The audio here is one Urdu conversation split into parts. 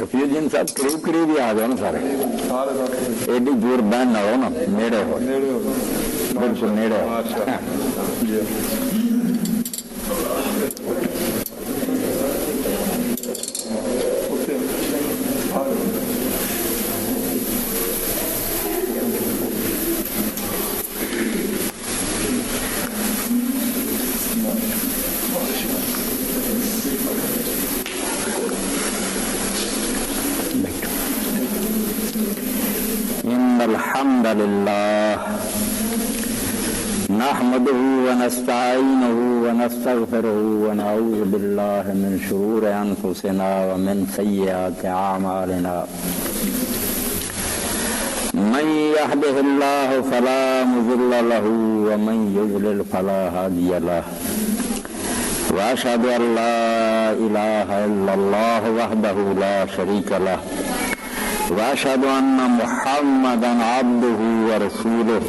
رفیع جن صاحب قریب قریب ہی آ جاؤ نا سارے ایڈی دور بہن نہ ہو نا، نیڑے ہو بالکل نیڑے ہو. الحمد لله نحمده ونستعينه ونستغفره ونعوذ بالله من شرور أنفسنا ومن سيئات أعمالنا من يهده الله فلا مضل له ومن يضلل فلا هادي له وأشهد أن لا إله إلا الله وحده لا شريك له وأشهد أن محمدا عبده ورسوله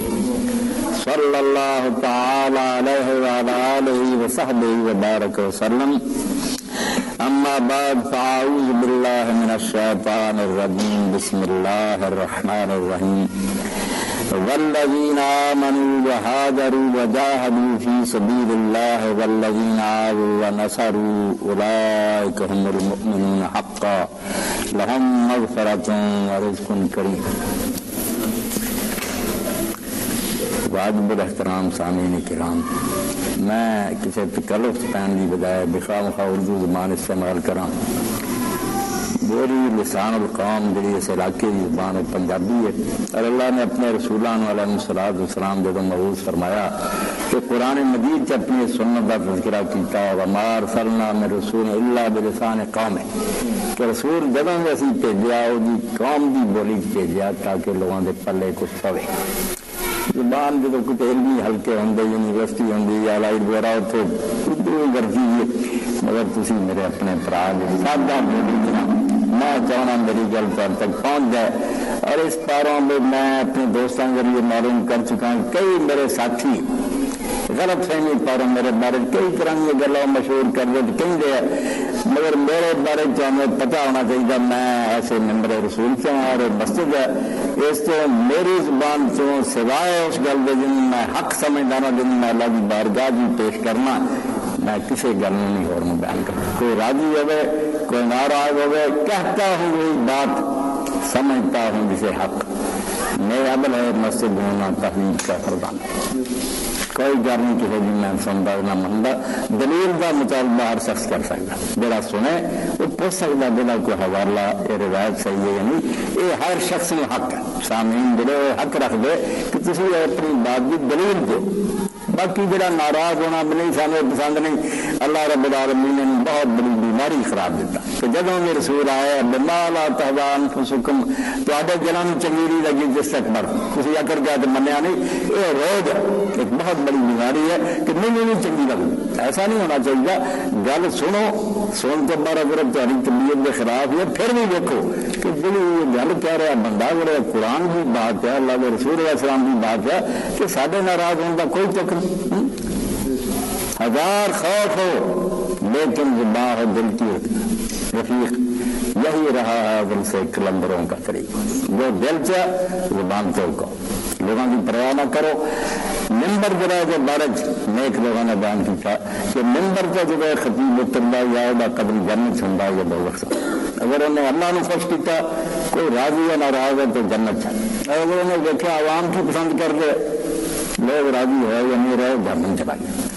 صلى الله تعالى عليه وعلى آله وصحبه وبارك وسلم. أما بعد فأعوذ بالله من الشيطان الرجيم. بسم الله الرحمن الرحيم. والذين آمنوا وهاجروا وجاهدوا في سبيل الله والذين آووا ونصروا أولئك هم المؤمنون حقا لهم مغفرة ورزق كريم. واجب الاحترام سامعین کرام، میں کسی تکلف پہن کی بجائے بخواہ مخواہ اردو زبان استعمال کراں. میری لسان القوم جڑی اس علاقے کی زبان پنجابی ہے، اور اللہ نے اپنے رسولان علیہ الصلوۃ والسلام جب مبعوث فرمایا کہ قرآن مجید سے اپنی سنت کا تذکرہ کیتا وما ارسلنا من رسول الا بلسان قوم، کہ رسول جدوں بھی اسی بھیجیا وہ قوم کی بولی بھیجیا تاکہ لوگوں کے پلے کچھ پوے. زبان جب کچھ علمی ہلکے ہوں یونیورسٹی ہوں یا لائٹ وغیرہ اتنے اردو غرضی ہے، مگر تسی میرے اپنے برا سادہ بولی میں چاہنا میری گل تک پہنچ جائے. اور اس پاروں میں میں اپنے دوستوں کے ذریعے معلوم کر چکا ہوں، کئی میرے ساتھی غلط فہمی پاروں میرے بارے کئی طرح کی گلوں مشہور کر دے کہیں دے، مگر میرے بارے ہمیں پتہ ہونا چاہیے میں ایسے ممبر رسول سے ہوں اور مسجد ہے. اس تو میری زبان تو سوائے اس گل کے جن میں حق سمجھدا نا جن میں اللہ کی بارگاہ جی پیش کرنا، میں کسی گل نہیں اور بیان کرتا. کوئی راضی ہوئے کوئی ناراض ہوئے، کہتا ہوں وہی بات، سمجھتا ہوں جسے حق. میرے عمل ہے مسجد ہونا تحریک کا فرمان، کوئی گھر نہیں کسی بھی میں سنتا نہ منتا. دلیل کا مطالبہ ہر شخص کر سکتا، جڑا سنے وہ پوچھ سکتا جڑا کوئی حوالہ یہ روایت صحیح ہے یا نہیں. یہ ہر شخص میں حق ہے. سامعین جڑے حق رکھ دے کہ تسی اپنی بات کی دلیل دو. باقی جڑا ناراض ہونا بھی نہیں سامنے پسند نہیں. اللہ رب العالمین نے بہت بڑی بیماری قرار دیتا کہ جدوں میں رسول آئے بما لا تهوى انفسکم، تواڈے دلاں نوں چنگی نہیں لگی جس تک مر تسی اکر گیا تو منیا نہیں. یہ روگ ایک بہت بڑی بیماری ہے کہ نہیں چنگی لگی. ایسا نہیں ہونا چاہیے. گل سنو، سن کے بعد اگر تمہاری طبیعت کے خلاف ہے پھر بھی دیکھو کہ جی گل کہہ رہا بندہ جڑا قرآن کی بات ہے، اللہ کے رسول علیہ السلام کی بات ہے کہ سارے ناراض ہونے کا کوئی چکر نہیں. ہزار خوف ہو لیکن زبان ہو دل کی رفیق. یہی رہا ہے دل سے کلندروں کا طریقہ، جو دل سے زبان تو کو لوگوں کی پرواہ نہ کرو. ممبر جڑا جو بارج نیک لوگوں نے بیان کیا کہ ممبر کا جو خطیب اترنا یا قدم جنت ہوتا ہے بہت. اگر انہیں اللہ نے خوش کیا کوئی راضی ہے ناراض ہے تو جنت ہے. اگر انہیں دیکھا عوام کی پسند کر دے لوگ راضی ہے یا نہیں رہے جہنم چلا گیا.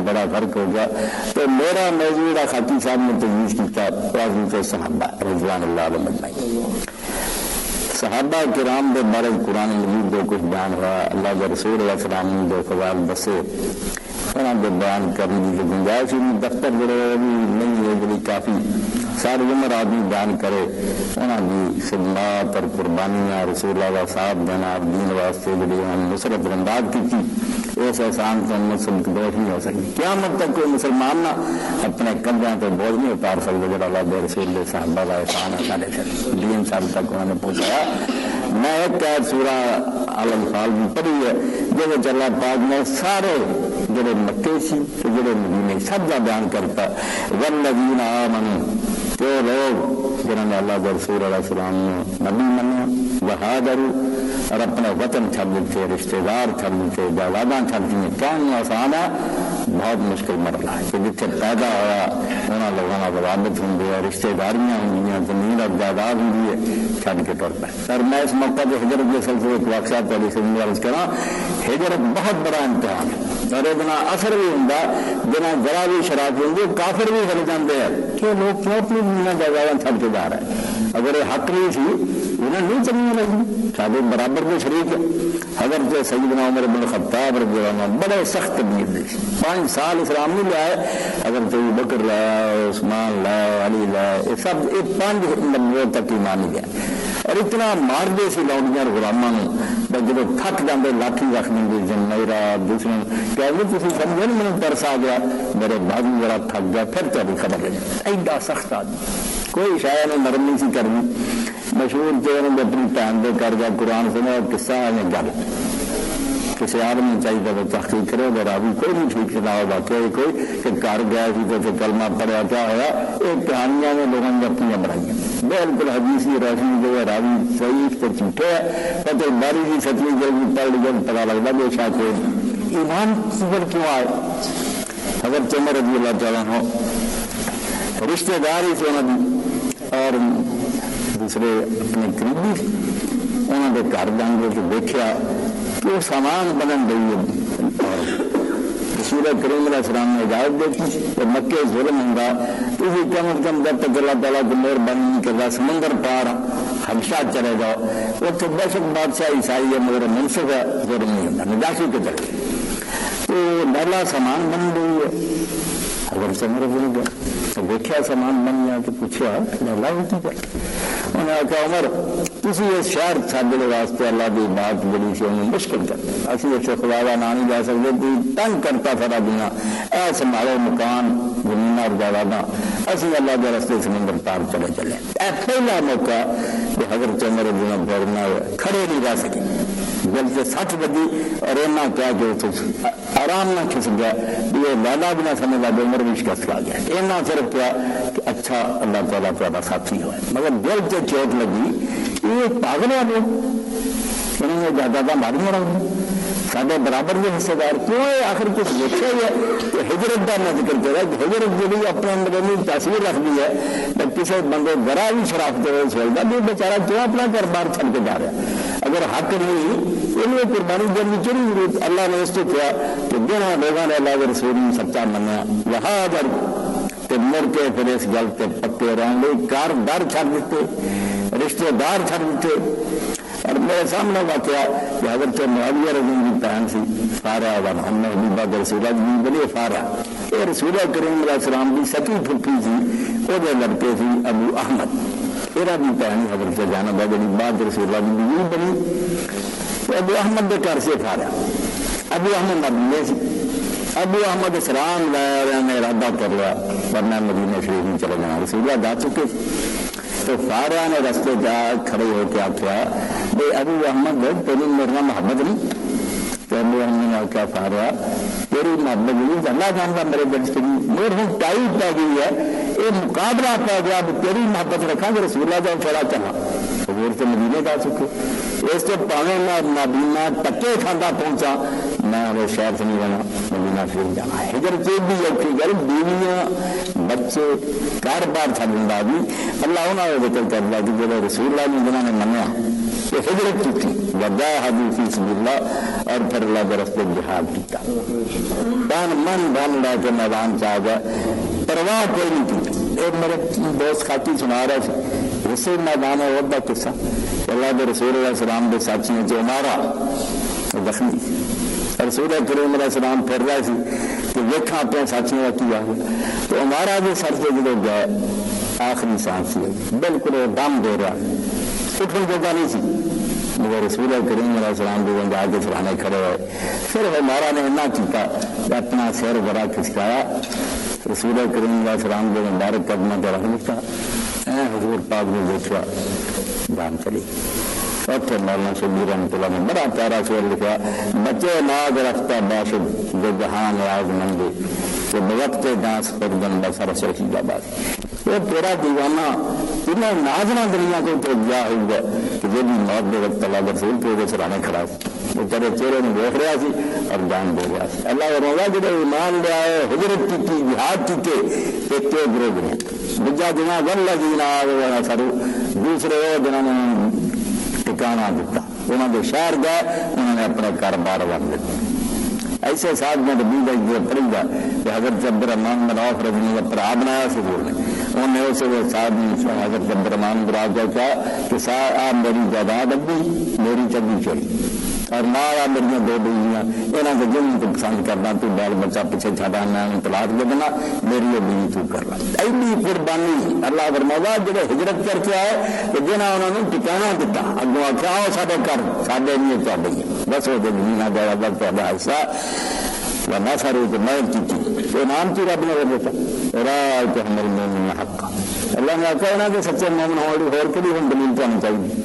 بڑا فرق ہو گیا. تو میرا موضوع خاطی صاحب نے تجویز کیا صحابہ رضوان اللہ علیہ اجمعین. صحابہ کرام کے بارے قرآن مجید جو کچھ بیان ہوا، اللہ کے رسول علیہ السلام نے جو فضائل دسے انہوں نے بیان کرنے کی گنجائش دفتر جڑے بھی نہیں ہے جی کافی ساری عمر آدمی بیان کرے انہوں کی خدمات اور قربانیاں رسول اللہ صاحب دینا دین واسطے جی نصرت بنداد کی اس احسان تو مسلم دوش نہیں ہو سکتی. قیامت تک کوئی مسلمان نہ اپنے قبضوں تو بوجھ نہیں اتار سکتے جڑا اللہ کے رسول صحابہ کا احسان ہے. سارے دین سال تک انہوں نے پہنچایا. میں ایک سورہ الانفال بھی پڑھی ہے جب اللہ پاک نے سارے جڑے مکے سی جڑے مدینے سب کا بیان کرتا والذین آمنوا جو لوگ جنہوں نے اللہ کے رسول علیہ السلام نے نبی منیا بہادر اور اپنا وطن چھڑ دیتے رشتے دار چھڑ دیتے جائیداداں چھڑ دیتے کہنا آسان ہے بہت مشکل مرحلہ ہے کہ جتنے پیدا ہوا انہوں لوگوں کا ضوابط ہوں گے رشتے داریاں ہوں گی زمین اور جائیداد ہوں گی چھڑ کے ٹر پائے سر میں اس موقع پہ ہجرت کے سلسلے ایک واقعہ پہلے سے عرض کرا ہجرت بہت بڑا امتحان ہے اور اتنا اثر بھی ہوں جنہیں ذرا بھی شراب ہوں گے کافر بھی ہل جاتے ہیں کہ لوگ کیوں اپنی دنیا جائیداد چھڑ کے جا رہے ہیں اگر یہ حق نہیں تھی انہیں نہیں چلنے لگی سارے برابر کے شریک ہے حضرت سیدنا عمر بن خطاب رضی اللہ عنہ بڑے سخت تبلیغ دی 5 سال اسلام نہیں لائے حضرت ابو بکر لایا عثمان لایا علی لایا یہ سب یہ 5 نمبر تک ایمان نہیں گیا اور اتنا مار دے سی لوڈیاں غلاماں جب تھک جاتے لاٹھی رکھ دیں جمیرا دوسرے کہ تھی سمجھے نا مجھے ترس آ گیا میرے بازو ذرا تھک گیا پھر تاری خبر لے ایڈا سخت آدمی کوئی شاید نے نرم نہیں سی کرنی مشہور جو انہوں نے اپنی بھن دے کر گیا قرآن سنا قصہ ہے گل کسی آدمی چاہیے وہ تحقیق کرے وہ راوی کوئی نہیں ٹھیک چلا ہوگا کوئی کہ گھر گیا تو کلمہ پڑھا کیا ہوا یہ کہانیاں میں لوگوں نے اپنی بنائی بالکل حدیثی روشنی جو ہے راوی صحیح تو جھوٹے ہے پتہ باری کی سچی جلدی پڑھ لی جب پتا لگتا بے شک ایمان سفر کیوں آئے حضرت عمر رضی اللہ تعالیٰ ہو رشتے دار ہی سے انہوں نے اور دوسرے اپنے قریبی انہوں نے گھر جان کے دیکھا کہ وہ سامان بدن گئی ہے اور رسول کریم علیہ السلام نے اجازت دیتی کہ مکے ظلم ہوں گا تو کم از کم جب تک اللہ تعالیٰ کو مہربانی نہیں کرتا سمندر پار حبشہ چلے جاؤ وہ تو دہشت بادشاہ عیسائی ہے مگر منصف ہے ظلم نہیں ہوتا نجاشی کے چلے تو ڈالا سامان بن گئی ہے اگر سمر بن گیا تو دیکھا سامان بن گیا تو پوچھا ڈالا ہوتی کیا انہوں نے کہا عمر تسی اس شہر ساڈے واسطے اللہ کی بات بڑی سی انہوں مشکل کر اسی اسے خدا کا نام نہیں جا سکتے تو تنگ کرتا سارا دنیا اے سنبھالو مکان زمین اور جائیداداں اسی اللہ کے رستے سمندر پار چلے اے پہلا موقع کہ حضرت عمر رضی اللہ عنہ کھڑے نہیں رہ سکے جل سے 60 بجی اور اینا کیا کہ آرام نہ کھس گیا یہ لالا بھی نہ سمجھا بے عمر بھی شکست کھا گیا اینا صرف کیا کہ اچھا اللہ تعالیٰ تعالیٰ ساتھی ہوئے مگر دل سے چوٹ لگی یہ پاگل ہے لوگ انہوں نے جائیداد ماری مرا سارے برابر کے حصے دار کیوں ہے آخر کچھ دیکھا ہی ہے کہ ہجرت کا میں ذکر کرا کہ ہجرت جی اپنے اندر تصویر رکھ دی ہے کسی بندے ذرا بھی شرافت ہوئے سوچتا بھی بیچارہ کیوں اپنا گھر بار چھڑ کے جا رہا ہے اگر حق نہیں انہیں قربانی دینے کی ضرورت اللہ نے اس کو کیا کہ جنہوں لوگوں نے اللہ کے رسول سچا منیا بہادر کہ مڑ کے پھر اس گل سے پکے رہن لے کاردار چھڑ دیتے رشتے دار چھڑ دیتے اور میرے سامنے واقعہ کہ حضرت معاویہ رضی اللہ کی بہن سی فارہ و محمد حبیبہ کے رسولہ جی بلی فارہ یہ رسول کریم علیہ السلام کی سکی پھپھی سی وہ لڑکے سی ابو احمد میرا بھی بہن حضرت جانب ہے جی بعد رسولہ کی بیوی بنی تو ابو احمد کے گھر سے فارہ ابو احمد مدینے سی ابو احمد اسلام لایا نے ارادہ کر لیا ورنہ مدینہ شریف میں چلے جانا رسولہ جا چکے تو فارہ نے رستے جا کھڑے ہو کے آخیا بھائی ابو احمد تیری میرے نام محبت نہیں تو ابو احمد نے کیا فارہ تیری محبت نہیں اللہ جانتا میرے دل سے میرے ہوں ٹائٹ پہ گئی ہے یہ مقابلہ پہ گیا تیری محبت رکھا کہ رسول اللہ جاؤ تھوڑا چلا حضور سے مدینے جا چکے اس سے پاویں میں مدینہ ٹکے کھانا پہنچا میں وہ شہر سے نہیں رہنا مدینہ شریف جانا ہے ہجرت بھی اوکھی گل بیویاں بچے کاروبار چھڑ دیندا بھی اللہ انہاں نے ذکر کردا کہ جڑے رسول اللہ نے جنہاں نے منیا کہ ہجرت کی تھی وجاہدوا فی سبیل اللہ اور پھر اللہ کے راستے جہاد کیتا تن من دھن لے کے میدان چ آ گئے پرواہ کوئی نہیں کی ایک میرے دوست خاطی سنا رہے تھے اسی میدان عہد کا قصہ اللہ کے رسول علیہ السلام کے ساتھیوں جو مارا زخمی رسول کریم علیہ السلام پھر رہے تھے کہ دیکھا اپنے ساتھیوں کا کیا تو ہمارا بھی سر سے جڑے گئے آخری سانس بالکل دم دے رہا اٹھنے جگہ نہیں سی مگر رسول کریم علیہ السلام جو جا کے سرانے کھڑے ہوئے پھر ہمارا نے اتنا کیتا اپنا سر بڑا کھسکایا رسول کریم علیہ السلام جو مبارک قدمہ کے رکھ لکھا حضور پاک نے دیکھا جان چلی اتنے مولانا شبیر رحمۃ اللہ نے بڑا پیارا شعر لکھا، بچے ناز رفتہ باشد جو جہاں نیاز مندے کہ بوقت ڈانس پردن بسر شہید آباد۔ وہ تیرا دیوانہ انہیں نازنا دنیا کو تو گیا ہوگا کہ جو بھی موت دے وقت اللہ رسول کے وہ سرانے کھڑا وہ تیرے چہرے میں دیکھ رہا سی اور جان دے رہا سی۔ اللہ کا روزہ جب ایمان لے آئے، ہجرت کی جہاد کی ایک تو گرو گئے بجا جنا گل جینا آگے سرو دوسرے وہ جنہوں نے ٹھکانا دیتا، انہوں نے شہر گئے، انہوں نے اپنے کاروبار ون دیتے۔ ایسے ساتھ میں بھی پڑی گا کہ حضرت عبد الرحمان بن عوف رضی اللہ پر آپ بنایا سے بول رہے انہوں نے اسے وہ صاحب حضرت عبد الرحمان برا کیا کہ آپ میری جائیداد ابھی میری چنگی چوری اور مارا میری دو بیویاں یہاں کے جن کو پسند کرنا تو بال بچہ پیچھے چھڑا میں طلاق دے دینا میری وہ بیوی تو کر رہا ایڈی قربانی اللہ فرمایا جڑے ہجرت کر کے آئے کہ جنہیں انہوں نے ٹھکانا دیتا اگوں آخیا آؤ سارے گھر سارے نہیں تے بس وہ زمین آ جائے اللہ تا حصہ ورنہ سارے کو محنت کی تو نام کی رب نے دیتا راہ کہ ہمارے مومن حق اللہ نے آخیا انہوں نے سچے مومن ہو کے بھی ہم دلیل پانا چاہیے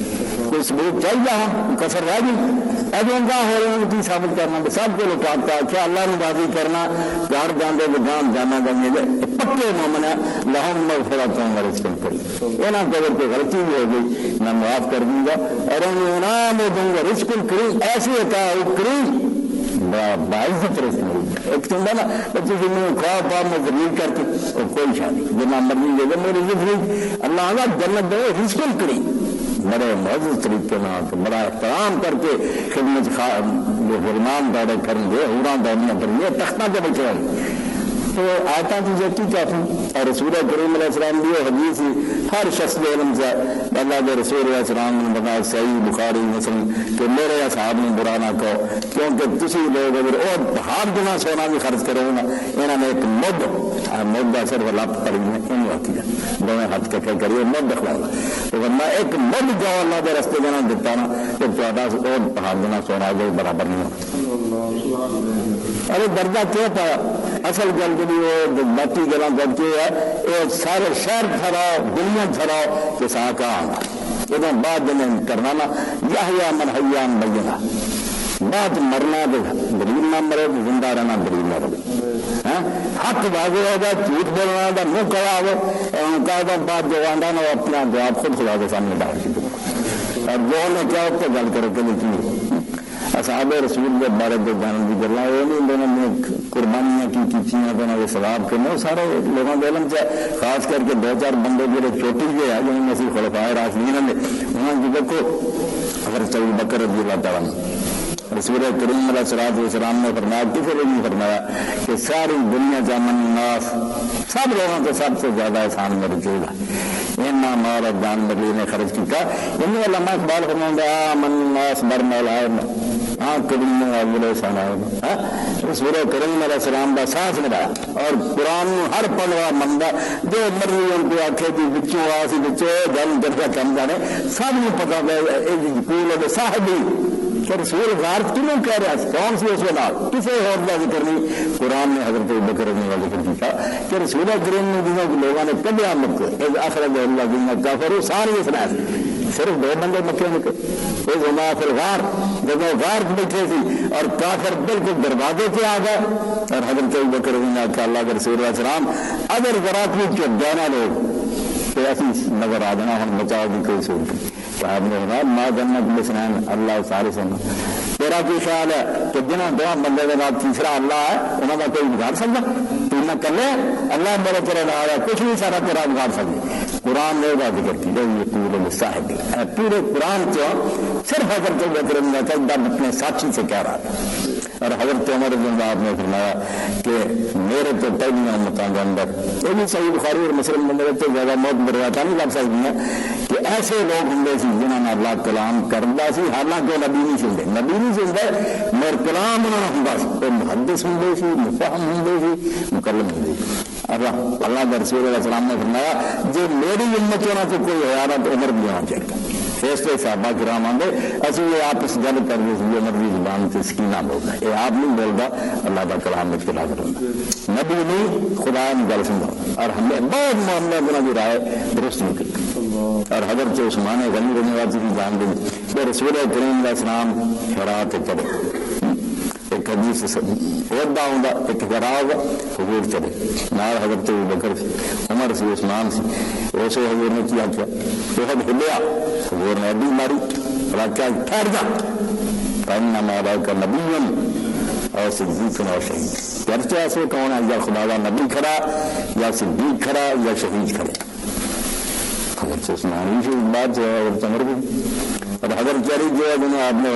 کوئی ثبوت چاہیے ہم کسر رہ گئی اب ان کا ہو رہے ہیں کی ثابت کرنا سب کو لوٹاتا کیا اللہ نے راضی کرنا گھر جانے گام جانا گانے پکے مومن ہے لہم مغفرت ہوں رزق کریم یہاں کو اگر کوئی غلطی بھی ہو گئی میں معاف کر دوں گا اور انہیں انعام دوں گا رزق کریم ایسی ہوتا ہے وہ کریم باعزت رزق ملتا ایک تو نا بچے سے میں خواب پاپ میں ذلیل کر کے اور کوئی شادی جنا مرضی دے گا میرے رزق اللہ آگا جنت دے رزق کریم بڑے معزز طریقے میں بڑا احترام کر کے خدمت غلمان دورے کریں گے حوران دوڑیاں کریں گے تختہ کے بچے ہیں تو آتا تجھے کی کہتے ہیں اور رسول کریم علیہ السلام بھی حدیث ہر شخص کے علم سے اللہ کے رسول علیہ السلام نے بتایا صحیح بخاری مسلم کہ میرے اصحاب نے برا نہ کہو کیونکہ تسی لوگ اگر اور ہاتھ گنا سونا بھی خرچ کرو گا انہوں نے ایک مد صرف لپ پڑی ہے ان واقعی دونوں ہاتھ کٹھے کریے مد دکھاؤ گا تو ورنہ ایک مد جو اللہ کے رستے جانا دیتا نا تو اور ہاتھ گنا سونا جو برابر نہیں ہوتا ارے درجہ کیوں پایا اصل گل جی وہ باقی گلا کر کے ہے یہ سارے شہر چھڑاؤ دنیا چھڑاؤ کہ سا کا آنا یہ بعد جنہیں کرنا نا یا من حیان بینا بعد مرنا دلیل نہ مرے زندہ رہنا دلیل نہ رہے حق واضح ہوگا جھوٹ بولنا کا منہ کڑا ہو بات جو آنڈا نا اپنا جواب خود خدا کے سامنے ڈال کے اور جو نے کیا اس کو گل کرے کہ لکھی اصحاب رسول کے بارے جو جاننے کی گلا وہ نہیں دونوں نے قربانیاں کی دونوں کے ثواب کے وہ سارے لوگوں کے علم سے خاص کر کے دو چار بندے جو چوٹی کے ہیں جنہوں نے اسی خلفائے راشدین نے انہوں نے دیکھو اگر ابو بکر رضی اللہ تعالیٰ رسول کریم علیہ الصلوۃ والسلام نے فرمایا کسی نے نہیں فرمایا کہ ساری دنیا کا من الناس سب لوگوں کو سب سے زیادہ احسان میں رجوع ہے اینا مال اور جان ملی نے خرچ کیا ان علماء اقبال فرماتے ہیں من الناس بر مولا ہاں کریم اول سنا رسول کریم علیہ السلام کا سانس ملا اور قرآن ہر پڑھ رہا بندہ جو مرضی ان کو آخے کہ بچوں آسی بچے جن درجہ کم جانے سب کو پتا ہے صاحب کہ رسول غار کیوں کہہ رہا کون سی اس وقت کسی اور کا ذکر نہیں قرآن نے حضرت بکر رضی اللہ ذکر کیا کہ رسول کریم نے جنہوں لوگوں نے کبھی مکے اخرج اللہ جنہ کافر ساری اسرائیل صرف دو بندے مکے نکلے ایک ہما پھر غار جب وہ غار بیٹھے تھی اور کافر بالکل دروازے سے آ گئے اور حضرت بکر رضی اللہ کہ اللہ کے رسول علیہ السلام اگر ذرا کوئی چپ جانا لوگ تو ایسی نظر آ جانا ہم بچاؤ کی کوئی صورت صاحب نے کہا ما جنت بسنان اللہ سارے سن تیرا کی خیال ہے کہ جنہوں دو بندے کے بعد تیسرا اللہ ہے انہوں کا کوئی بگاڑ سکتا تو نہ کر لے اللہ میرے تیرے نہ ہے کچھ نہیں سارا تیرا بگاڑ سکتے قرآن نے بات ذکر کی یہ پورے صاحب پورے قرآن کو صرف حضرت بکر نے اپنے ساتھی سے کہہ رہا تھا اور حضرت عمر رضی اللہ عنہ نے فرمایا کہ میرے تو پہلی امتوں کے اندر یہ بھی صحیح بخاری اور مسلم بندے تو زیادہ موت بروتا نہیں لگ سکتی ہیں کہ ایسے لوگ ہوں سی جنہوں نے اللہ کلام کرتا سی حالانکہ وہ نبی نہیں سنتے مگر کلام انہوں نے ہوں سی کوئی محدث ہوں سی مفہم ہوں سی مکلم ہوں سی اللہ کے رسول علیہ السلام نے فرمایا جو میری امت ہونا تو کوئی حیرت عمر بھی ہونا چاہیے فیصلے صحابہ کرام آندے اسی یہ آپ اس گل کر رہے یہ نبی زبان سے سکینہ بولتا ہے یہ آپ نہیں بولتا اللہ کا کلام میں چلا کروں نبی نہیں خدا نے گل سنبھال اور ہمیں بہت معاملہ بنا کی رائے درست نہیں کرتی اور حضرت عثمان غنی رضی اللہ عنہ جان دیں کہ رسول کریم علیہ السلام حرات چلے، ایک حدیث عہدہ ہوں ایک حراب حضور چلے نال حضرت ابوبکر سے، عمر سے، عثمان سے، اسے حضور نے کیا بہت ہلیا، حضور نے ابھی ماری اور کیا ٹھہر جا فإنما رأيك نبيا اور صدیق اور شہید، چرچہ ایسے کون ہے یا خدا کا نبی کھڑا یا صدیق کھڑا یا شہید کھڑے، حضرت عثمان بھی شہید بات جو ہے حضرت عمر بھی، اور حضرت علی جو ہے جنہیں آپ نے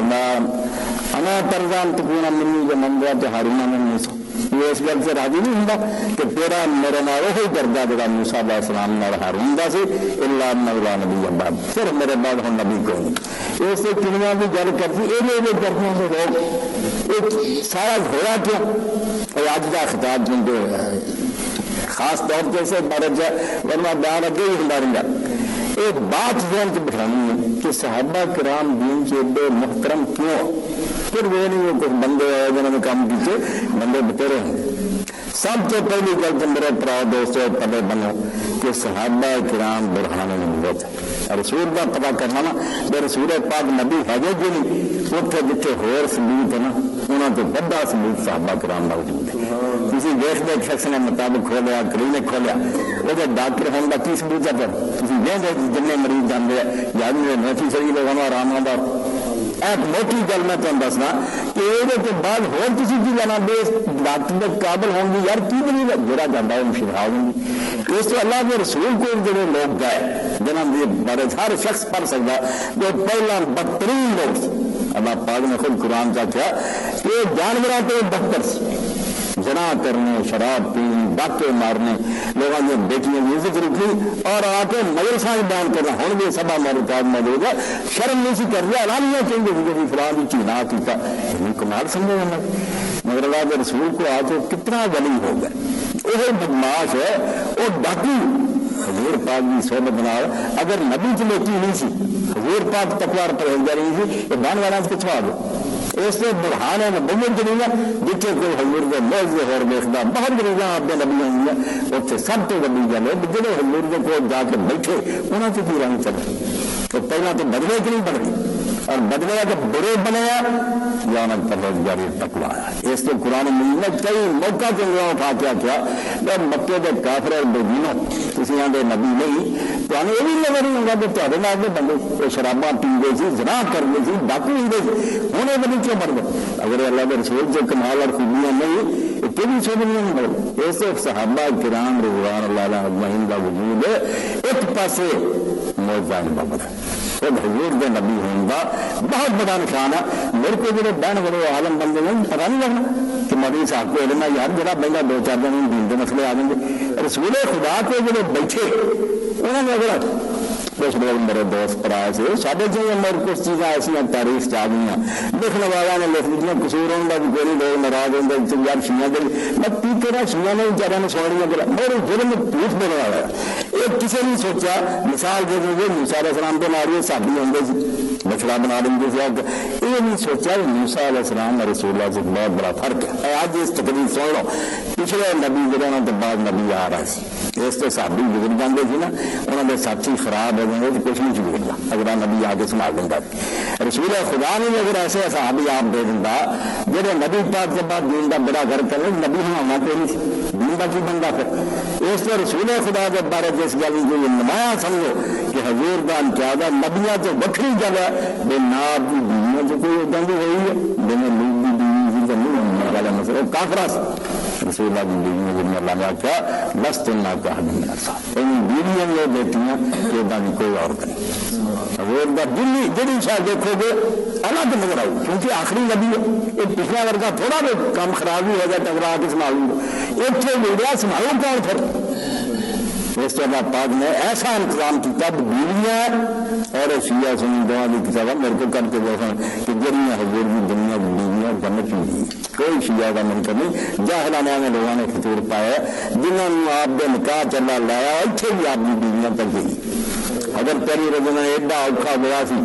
انا ترزان تکون منی جو منگا تو ہارون من موسیٰ، یہ اس گل سے راضی نہیں ہوں کہ تیرا میرے نال وہی درجہ جگہ موسیٰ علیہ السلام نال ہارون دا سی الا مولا نبی بعد، صرف میرے بعد ہوں نبی کوئی نہیں، اس سے کنیاں بھی گل کرتی یہ کرتے ہیں لوگ ایک سارا گھوڑا کیوں، اور آج کا خطاب جن کو خاص طور پہ سے بارت جائے ورنہ بیان اگے ہی ہنڈا رہا، ایک بات ذہن سے بٹھانی ہے کہ صحابہ کرام دین کے بے محترم کیوں، پھر وہ نہیں وہ کچھ بندے آئے جنہوں نے کام کیتے بندے بتیرے ہیں، سب سے پہلی گل تو میرے پراؤ دوستوں پتہ بنو کہ صحابہ کرام برہان نبوت ہے، رسول کا پتہ کرنا نا کہ رسول پاک نبی ہے جو نہیں اتنے جتنے ہور ثبوت ہے نا انہوں تو بڑا ثبوت صحابہ کرام موجود ہے، کسی دیکھتے ایک شخص نے مطابق کھولیا کلینک کھولیا وہ ڈاکٹر ہونے کا کی ثبوت ہے، پھر کسی دیکھتے جن مریض جانے یاد نہیں نوٹی سری لوگوں آرام آدھا ایک موٹی گل میں تمہیں دسنا کہ یہ بعد ہو کسی کی لینا بے ڈاکٹر کے قابل ہوں گی یار کی دلیل ہے جڑا جانا ہے شفا ہوں گی، اس تو اللہ کے رسول کو جڑے لوگ گئے جناب یہ بارے ہر شخص پڑھ سکتا جو پہلا بدترین لوگ اللہ پاک نے خود قرآن کا کیا کہ جانوروں تو بدتر سے جنا کرنے شراب پینے ڈاکے مارنے لوگوں نے بیٹیاں کی ذکر کی اور آ کے مدرسہ بیان کرنا ہوں بھی سبا مارکات موجود ہے، شرم نہیں سی کر رہا اعلانیاں چاہیے کہ فلاں کی چینا کیتا کمال سمجھے گا مگر اللہ کے رسول کو آ کے کتنا ولی ہو گئے، وہ بدماش ہے وہ ڈاکو حضور پاک کی صحبت بنا اگر نبی کی لیتی نہیں سی حضور پاک تقوار پرہیزگاری نہیں سی یہ بان والا کتوں آ گئے، اس سے برہان ہے نبوت دنیا جتنے کوئی حضور کے موضوع اور دیکھتا بہت گریزاں آپ نے نبی ہوں گے اتنے سب تو نبی گلے جڑے حضور کے کو جا کے بیٹھے انہوں سے کی رنگ چلے تو پہلا تو بدلے کی نہیں بڑھ اور بدلے جب برے بنے یا انہیں پرہیزگاری تقویٰ ہے، اس تو قرآن مجید نے کئی موقع کے لوگوں کا کیا جب مکے کے کافر اور بےدینوں کسی آدھے نبی نہیں تو ہمیں یہ بھی نظر نہیں ہوگا کہ تھوڑے نال کے بندے شراباں پیندے سی زنا کرتے سی ڈاکو ہوتے سی ہوں یہ بڑی کیوں بڑھ گئے، اگر اللہ کے رسول جو کمال اور خوبیاں نہیں اتنے بھی سو نہیں بڑھ اس سے صحابہ کرام رضوان اللہ اجمعین کا وجود ہے، ایک پاسے موجزہ محمد ہے خود حضور کے نبی ہونے کا بہت بڑا نشان ہے، میرے کو جو بہن بڑے عالم بندے ہیں پتا نہیں لگنا کہ مولوی صاحب کو علم ہے یار جڑا بہنا دو چار دن دین کے مسئلے آ جائیں گے، رسول خدا کے جو بیٹھے انہوں نے اگر کچھ لوگ میرے دوست پرائے سے سارے جو میرے کچھ چیزیں ایسی تاریخ چاہ گئی لکھنے والا نے لکھ دیتی قصور ہوگا کہ کوئی لوگ ناراض ہوں یار شیعہ دل میں ٹھیک کہنا شیعہ نے بیچارے نے سوڑیاں کرا میرے جرم میں پوچھ دینے والا ہے، ایک کسی نے سوچا مثال دے دیں موسیٰ علیہ السلام کے ماری سابی ہوں گے بچڑا بنا دیں گے یہ نہیں سوچا کہ موسیٰ علیہ السلام اور رسول اللہ سے بہت بڑا فرق ہے، آج اس تقریر سن لو پچھلے نبی گزرنا تو بعد نبی آ رہا سی اس سے صحابی گزر جاتے تھے نا انہوں نے ساتھی خراب ہو گئے تو کچھ نہیں چلے گا اگر نبی آگے سنبھال دیں گا، رسول خدا نے اگر ایسے صحابی آپ دے دیں جہاں نبی پاک کے بعد دین کا بڑا گھر کرے نبی ہونا کوئی نہیں دین کا کی بندہ پھر اس لیے رسول خدا کے بارے جس گل کو یہ نمایاں سمجھو کہ حضور کا امتیاز نبیاں تو وکری جگہ بے ناب کی دنیا جو کوئی ادھر بھی ہوئی ہے بے لوگ بھی دینی سے نہیں ہونے والا مسئلہ کافرہ رسول اللہ کی بیوی نے اللہ نے کیا بس تم نہ کہا نہیں ایسا ان بیویاں یہ بیٹیاں کہ ادھر کوئی اور نہیں حضور کا دلی جڑی شاید دیکھو گے الگ نظر آؤ کیونکہ آخری نبی ہے ایک پچھلا ورگا تھوڑا بھی کام خراب ہی ہو جائے ٹکرا کے سنبھالوں گا ایک تو میڈیا سنبھالو کون پھر اس کے بعد پاک نے ایسا انتظام کیا بیویاں اور شیعہ سنی دعا کی کتاب میرے کو کر کے دیکھا کہ جڑیاں حضور کی دنیا کی بیویاں جنت میں دی کوئی شیعہ کا منکر نہیں جاہلانہ میں لوگوں نے خطور پایا جنہوں نے آپ کے نکاح چلا لایا اتنے بھی آپ کی بیویاں تک گئی اگر پہلی رجنا ایڈا اوکھا گیا سی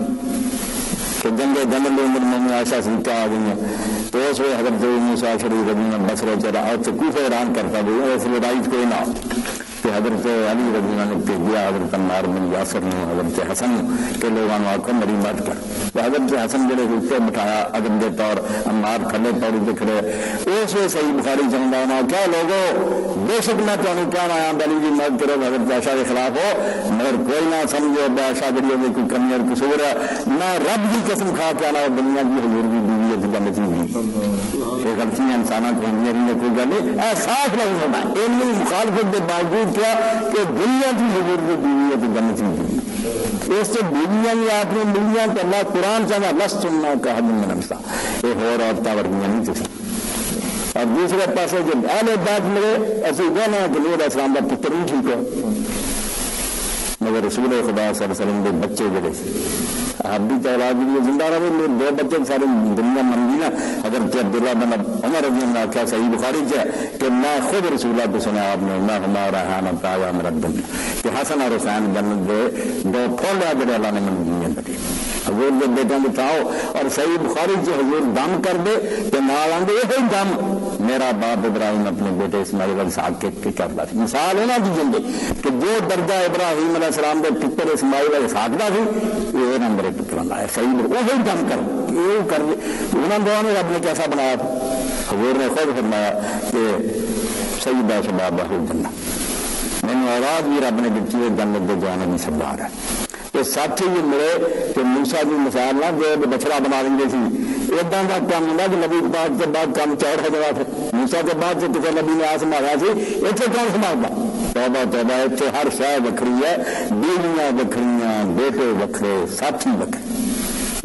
کہ جنگے جنگل عمر میں ایسا سیٹا آ گئی ہیں تو اس وقت حضرت موسیٰ شریف رجنا بسرے چلا اور کوفہ اعلان کرتا گیا اس لڑائی کوئی نہ کہ حضرت علی رضی اللہ عنہ نے بھیجا حضرت عمار بن یاسر نے حضرت حسن کے لوگوں نے آخر میری مت کر، تو حضرت حسن جڑے اتنے بٹھایا عدم کے طور عمار تھلے پوڑی دکھ رہے، اس وقت صحیح بخاری چاہتا ہوں کیا لوگو بے شک میں تمہیں کیا آیا علی کی مدد کرو حضرت عائشہ کے خلاف ہو، مگر کوئی نہ سمجھو عائشہ جڑی ہوگی کوئی کمی اور قصور ہے، میں رب کی قسم کھا کے آنا دنیا کی حضور کی بیوی ہے جنت کی یہ غلطیاں انسانوں کو ہوئی نہیں، کوئی گل نہیں صاف لفظ ہونا علمی مخالفت کے باوجود کیا کہ دنیا کی حضور کی بیوی ہے تو جنت کی بیوی، اس سے بیویاں بھی آپ نے ملیاں تو اللہ قرآن چاہتا لس سننا کا حد میں نمسا یہ ہو عورتیں ورگیاں نہیں تھی۔ اور دوسرے پاسے جب اہل بیت ملے ایسے کہنا ہے کہ نبی علیہ السلام کا پتر نہیں ٹھیک ہے، مگر رسول خدا صلی اللہ علیہ وسلم کے بچے جڑے آپ بھی اولاد کے لیے زندہ رہے، میرے دو بچے سارے دنیا من گئی نا۔ حضرت عبداللہ بن عمر رضی اللہ عنہ صحیح بخاری سے کہ میں خود رسول اللہ کو سنا آپ نے میں ہمارا حان تایا میرا دن کہ حسن اور حسین جنت دے دو پھول جڑے اللہ نے من دی حضور کے بیٹوں کو چاہو، اور صحیح بخاری سے حضور دم کر دے کہ نال آندے یہ دم میرا باپ ابراہیم اپنے بیٹے اسماعیل علیہ السلام کے کرتا تھی، مثال ہے نا دی جندے کہ جو درجہ ابراہیم علیہ السلام کے پتر اسماعیل علیہ السلام کا سی یہ نمبر پتر ہے صحیح وہی دم کر یہ کر انہوں دونوں نے رب نے کیسا بنایا، حضور نے خود فرمایا کہ سیدہ شباب اہل جنت مینوں اولاد بھی رب نے دیتی ہے جنت دے جانے کی سردار ہے۔ تو ساتھی بھی ملے کہ موسیٰ کی مثال نہ جو بچڑا بنا دیں گے سی اداں کا کام ہوتا کہ نبی پاک کے بعد کام چور ہو جاتا تھا، موسیٰ کے بعد سے کسی نبی نے سنبھالا سی اتنے کون سنبھالتا؟ توبہ توبہ اتنے ہر شے وکھری ہے، بیویاں وکھریاں بیٹے وکھرے ساتھی وکھرے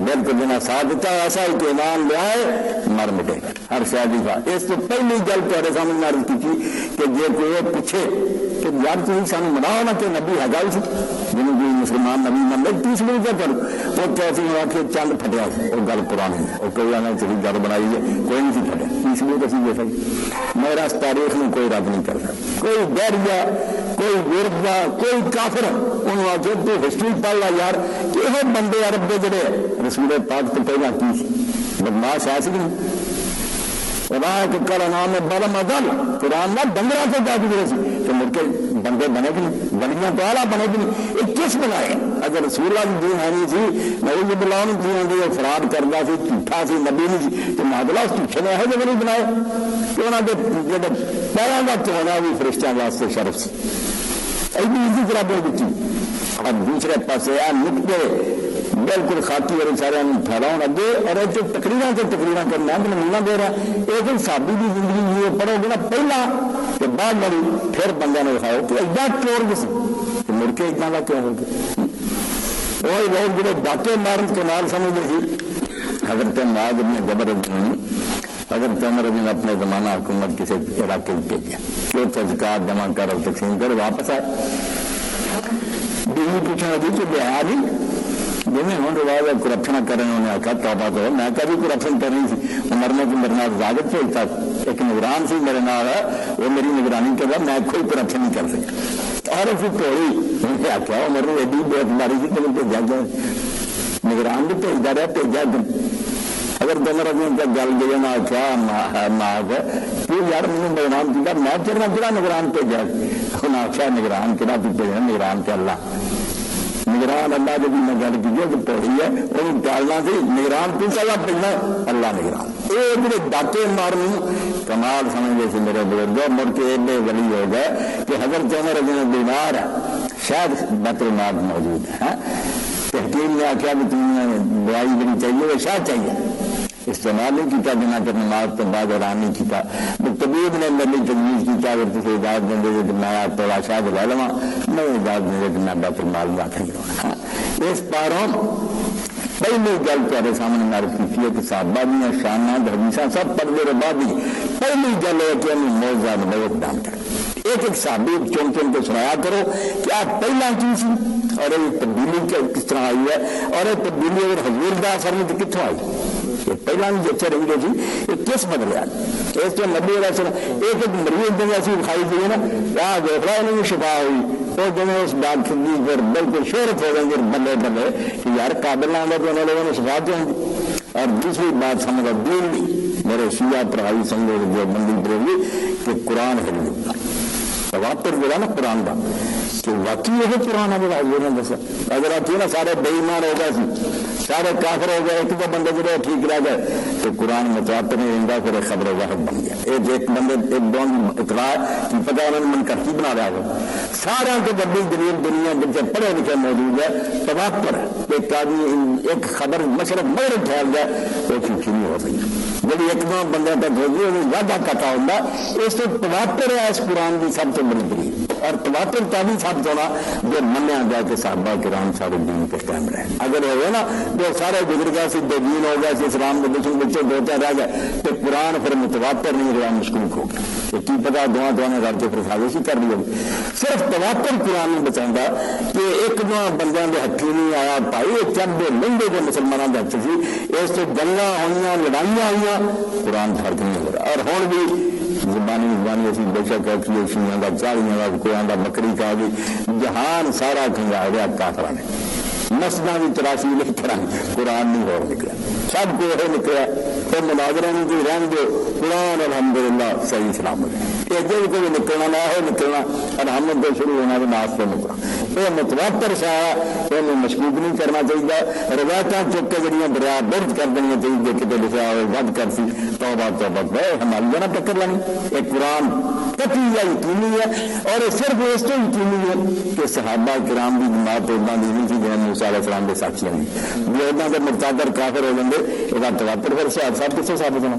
بالکل جنا ساتھ دیتا ایسا ہی کہ ایمان لے آئے مر مٹے ہر شاید ہی تھا۔ اس تو پہلی گل تھوڑے سامنے عرض کی تھی کہ جی کوئی پوچھے کہ یار تھی سانو مناؤ نا کہ نبی ہے گل سی جنہوں کوئی مسلمان نبی نہ مل تیس منٹ کیا کرو وہ کیسی ہوا کہ چند پھٹیا وہ گل پرانی وہ کوئی آنا چلی گل بنائی ہے کوئی نہیں سی پھٹیا تیس منٹ اسی جیسا میرا اس تاریخ میں کوئی رد نہیں کر سکتا، کوئی گہریا کوئی وردا کوئی کافر انہوں آ کے تو ہسٹری پڑھ لا یار کہ یہ بندے عرب کے جڑے رسول پاک تو پہلا کی بدماش ایسی نہیں کل نام ہے بڑا مدل قرآن نہ ڈنگرا سے جا کے سی تو مڑ کے بندے بنے گی نہیں بڑیاں تو آلہ بنے گی نہیں یہ کس بنائے اگر رسول اللہ کی دین ہے نہیں سی نبی بلاؤ نہیں کی ہوتی ہے فراد کرتا سی جھوٹا سی نبی نہیں سی تو معاملہ اس جھوٹے نے ہے جب نہیں بنائے کہ انہوں نے جب پیروں کا چونا بھی فرشتوں واسطے شرف سی ایسی اسی طرح بول دیتی۔ اور دوسرے پاسے آ نکتے بالکل خاکی اور سارے پھیلاؤ اگے اور ایک تقریریں کرنا نمونہ دے رہا ایک سابی کی زندگی یہ پڑھو گے نا پہلا کہ بعد بڑی پھر بندے نے دکھاؤ کہ ادا چور کسی مڑ کے اتنا کا کیوں ہو گیا وہی لوگ جڑے ڈاکے مارن کے نال سمجھتے تھے حضرت معاذ بن جبل حضرت عمر نے اپنے زمانہ حکومت کسی علاقے میں بھیجا کہ زکات جمع کر اور تقسیم کر واپس آئے بیوی پوچھنا دی کہ بہا نہیں جنہیں ہوں رواج کرپشن کر رہے انہوں نے آخر توبہ تو میں کبھی کرپشن کر رہی تھی مرنے کی میرے نال زیادت بھیجتا ایک نگران سی میرے نال ہے وہ میری نگرانی کر رہا میں کوئی کرپشن نہیں کر سکتا اور پھر توڑی انہوں نے آخیا عمر نے ایڈی بہت ماری تھی کہ بھیجا گیا نگران بھی بھیجتا رہا بھیجا اگر دونوں رکھنے کا گل گئی نہ آخیا تو یار مجھے نگران کیا میں چلنا کہڑا نگران بھیجا انہیں آخیا نگران کہڑا تو بھیجنا نگران کے اللہ نگران اللہ جب میں گل کی ہے تو پڑھی ہے وہ ٹالنا سی نگران تو چلا پہنا اللہ نگران یہ میرے ڈاکے مارن کمال سمجھتے تھے میرے بزرگ مڑ کے ایڈے ولی ہو گئے کہ حضرت عمر رضی اللہ بیمار ہے شاید بیت المال موجود ہے حکیم نے آخیا بھی تمہیں دوائی دینی چاہیے وہ شاید چاہیے استعمال نہیں کیا جنا کر نماز تو بعد اعلان نہیں کیا طبیب نے میری تجویز کی اگر تجھے اجازت دیں گے تو میں تھوڑا شاید لے لوا میں اجازت دیں گے کہ میں بیت المال داخل کروں اس پاروں پہلی گل تیرے سامنے معرف کی ہے کہ صحابہ دیا شانہ حدیثاں سب پڑھنے کے بعد ہی پہلی گل ہے کہ ہمیں موضوع بہت دام کر ایک صحابی چن چن کے سنایا کرو کہ آپ پہلا چیز اور یہ تبدیلی کس طرح آئی ہے اور یہ تبدیلی اگر حضور دا اثر میں کتوں آئی یہ پہلا بھی جیسے رہی گئی تھی یہ کس بدلیا اس تو نبی علیہ السلام ایک مریض دن ایسی دکھائی تھی نا یہاں دیکھ رہا انہیں شفا ہوئی تو جب اس ڈاکٹر کی پھر بالکل شہرت ہو گئی بلے بلے کہ یار قابل نہ آگے تو انہیں لوگوں نے شفا دیں گی اور دوسری بات سمجھا دین میرے شیعہ پڑھائی سمجھو جو بندی پڑے گی کہ قرآن ہل تواتر جو ہے نا قرآن کا کہ واقعی یہ قرآن ہے جڑا حضور نے دسا. اگر آپ نا سارے بے ایمان ہو گئے سی, سارے کافر ہو گئے, ایک دو بندے جڑے ٹھیک رہ گئے, تو قرآن متواتر نہیں رہتا, پھر خبر واحد بن گیا. ایک بندے ایک دو اطلاع کی پتہ انہوں نے منکر کی بنا رہا ہے. سارا تو بڑی غریب دنیا جن پڑھے لکھے موجود ہے, تواتر ہے. ایک آدمی ایک خبر مشرق مغرب پھیل جائے وہ ٹھیک نہیں ہو سکتی. جب ایک دو بندے تک ہوگی انہیں وعدہ پتا ہوگا. اس سے تواتر ہے اس قرآن کی سب سے بڑی بڑی, اور تواتر تبھی ثابت ہونا جو منیا جائے کہ صحابہ کرام سارے دین کے قائم رہے. اگر ہوئے نا جو سارے گزر گئے سے بے دین ہو گئے سے اسلام کے دشمن بچے دو چار رہ گئے, تو قرآن پھر متواتر نہیں رہا, مشکوک ہو گیا. تو کی پتا دعا نے رب کے پھر سازش ہی کر لی ہوگی. صرف تواتر قرآن نہیں بچاؤں کہ ایک دو بندوں کے ہاتھی نہیں آیا پائی چند لنگے جو مسلمانوں کے ہاتھ سی, اس سے جنگاں ہوئی لڑائیاں ہوئی, قرآن فرق نہیں ہو رہا. اور ہوں بھی زبانی اسی بے شک شیعہ کا چالیاں کا قرآن کا بکری کا بھی جہان سارا کھنگا گیا کافراں نے. مسجداں بھی تراشی نہیں کرا, قرآن نہیں ہو نکلا, سب کو یہ نکلا. تو مناظرہ نہیں کوئی رہن دو, قرآن الحمدللہ صحیح سلامت ہے. یہ جو کوئی نکلنا نہ ہو نکلنا, الحمد تو شروع ہونا تو ناس تو نکلا. یہ متواتر شاہ یہ مشکوک نہیں کرنا چاہیے. روایتاں چک کے جڑیاں دریا درد کر دینی چاہیے, کتنے لکھا ہوئے ود کر سی توبہ توبہ ہماری جانا ٹکر لانی. ایک قرآن قطعی یا یقینی ہے, اور صرف اس تو یقینی ہے کہ صحابہ کرام کی جماعت ادا دی نہیں تھی جو موسیٰ علیہ السلام کے ساتھی ہیں. جو ادا کے مرتادر کافر ہو جائیں گے یہ تواتر پھر صاحب کس سے ثابت ہونا.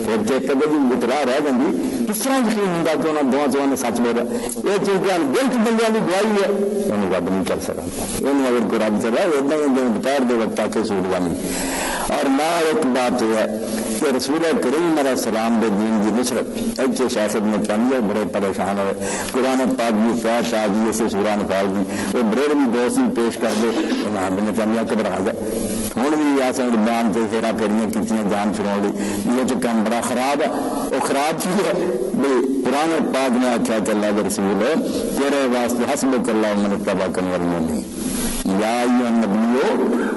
پھر چیک کر بھی اطلاع رہ جاتی کس طرح یقین ہوتا کہ انہوں نے دونوں نے سچ بولا. یہ چیز گلت بندیاں کی گواہی ہے, انہوں رب نہیں کر سکا. انہوں اگر کوئی رب چلا ادا دوپہر کے وقت آ کے سوٹ بانی. اور نہ ایک بات یہ ہے کہ رسول کریم علیہ السلام کے دین کی نصرت ایسے سیاست میں چاہیے بڑے پریشان ہوئے. قرآن پاک بھی پیش آ گئی اسے سورہ نفال بھی وہ بڑے بھی دوست بھی پیش کر دے میں چاہیے گھبرا گئے. ہوں بھی ایسا بیان سے پھیرا پھیریاں کی جان چھڑا لی. یہ جو کام بڑا خراب ہے, وہ خراب چیز ہے. قرآن پاک نے آخیا کہ اللہ کے رسول تیرے واسطے حسبک اللہ من اتبعک من المؤمنین, یا ایھا النبی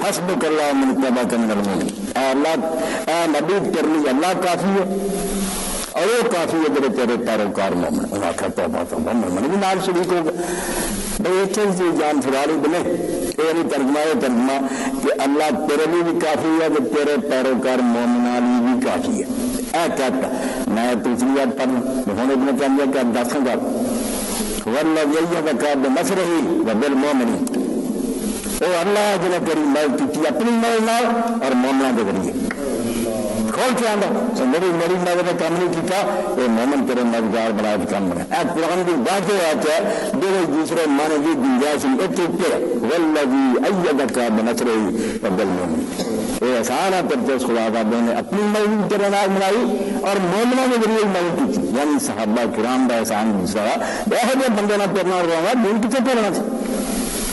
حسبک اللہ من اتبعک من المؤمنین. اللہ اے نبی تیرے لیے اللہ کافی ہے, اور وہ کافی ہے جڑے تیرے پیروکار مومن. انہوں نے آخیا توبہ توبہ مومن بھی نال شریک ہو گئے. بھائی اتنے سے جان چھڑا لی بنے. یہ نہیں ترجمہ کہ اللہ تیرے لیے بھی کافی ہے کہ تیرے پیروکار مومناں لیے بھی کافی ہے. اے کہتا میں دوسری بات پڑھ ہونے میں چاہیے کہ دسوں گا والذی یدک بنصرہ وبالمؤمنین. وہ اللہ جنہیں تیری مدد کی اپنی مدد نال اور مومناں کے ذریعے کھول کے آندا. میری مدد نے کام نہیں کیا, یہ مومن تیرے مددگار بنائے کام بنا. اے قرآن کی بات ہے جو دوسرے معنی کی گنجائش اتنے والذی ایدک بنصرہ وبالمؤمنین. یہ آسان ہے پھر اس خدا کا نے اپنی مدد تیرے نال بنائی اور مومنوں کے ذریعے مدد کی. یعنی صحابہ کرام کا احسان دوسرا یہ بندے نہ پھرنا رہا دین کتنے پھرنا تھا.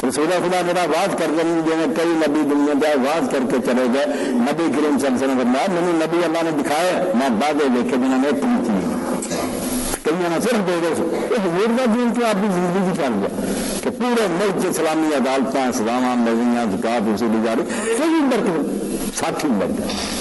رسول خدا میرا واز کر دیں جو کئی نبی دنیا جائے واز کر کے چلے گئے. نبی کریم صلی اللہ علیہ وسلم فرمایا میں نے نبی اللہ نے دکھایا میں بعدے دیکھے جنہوں نے اتنی کی کئی نہ صرف دے دو حضور کا دین تو آپ کی زندگی کی چل گیا کہ پورے ملک سے اسلامی عدالتیں سزاواں نظریاں زکات وصولی جا رہی کئی برکت ساتھی برکت.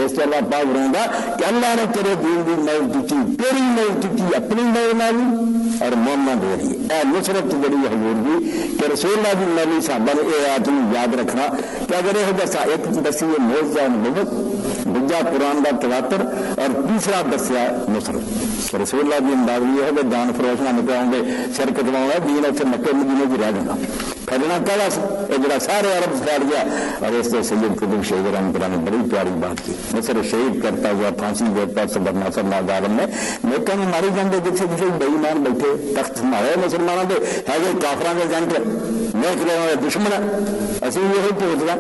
اس سے اللہ پاک رہوں گا کہ اللہ نے تیرے دین کی مدد کی, تیری مدد کی اپنی مدد نہ اور مومنہ دے رہی ہے. اے نصرت بڑی حضور کی کہ رسول اللہ کی نبی صحابہ نے یہ آیت یاد رکھنا کہ اگر یہ دسا ایک دسی یہ معجزہ نبوت, دوجا قرآن کا تواتر, اور تیسرا دسیا نصرت کہ رسول اللہ کی انداز یہ ہے کہ جان فروش نہ نکلیں گے سر کٹواؤں گا دین اتنے مکے مدینے کی رہ جانا پھیلنا کہا یہ جڑا سارے عرب پھیل گیا. اور اس سے سید قطب شہید رحمۃ اللہ نے بڑی پیاری بات کی. مصر شہید کرتا ہوا پھانسی دیتا صدر ناصر ناظالم نے لیکن ماری جانے جیسے کسی بے ایمان بیٹھے تخت سنبھالے مسلمانوں کے ہے کہ کافران کے جنگ نکلے ہوئے دشمن اسی یہ پوچھنا.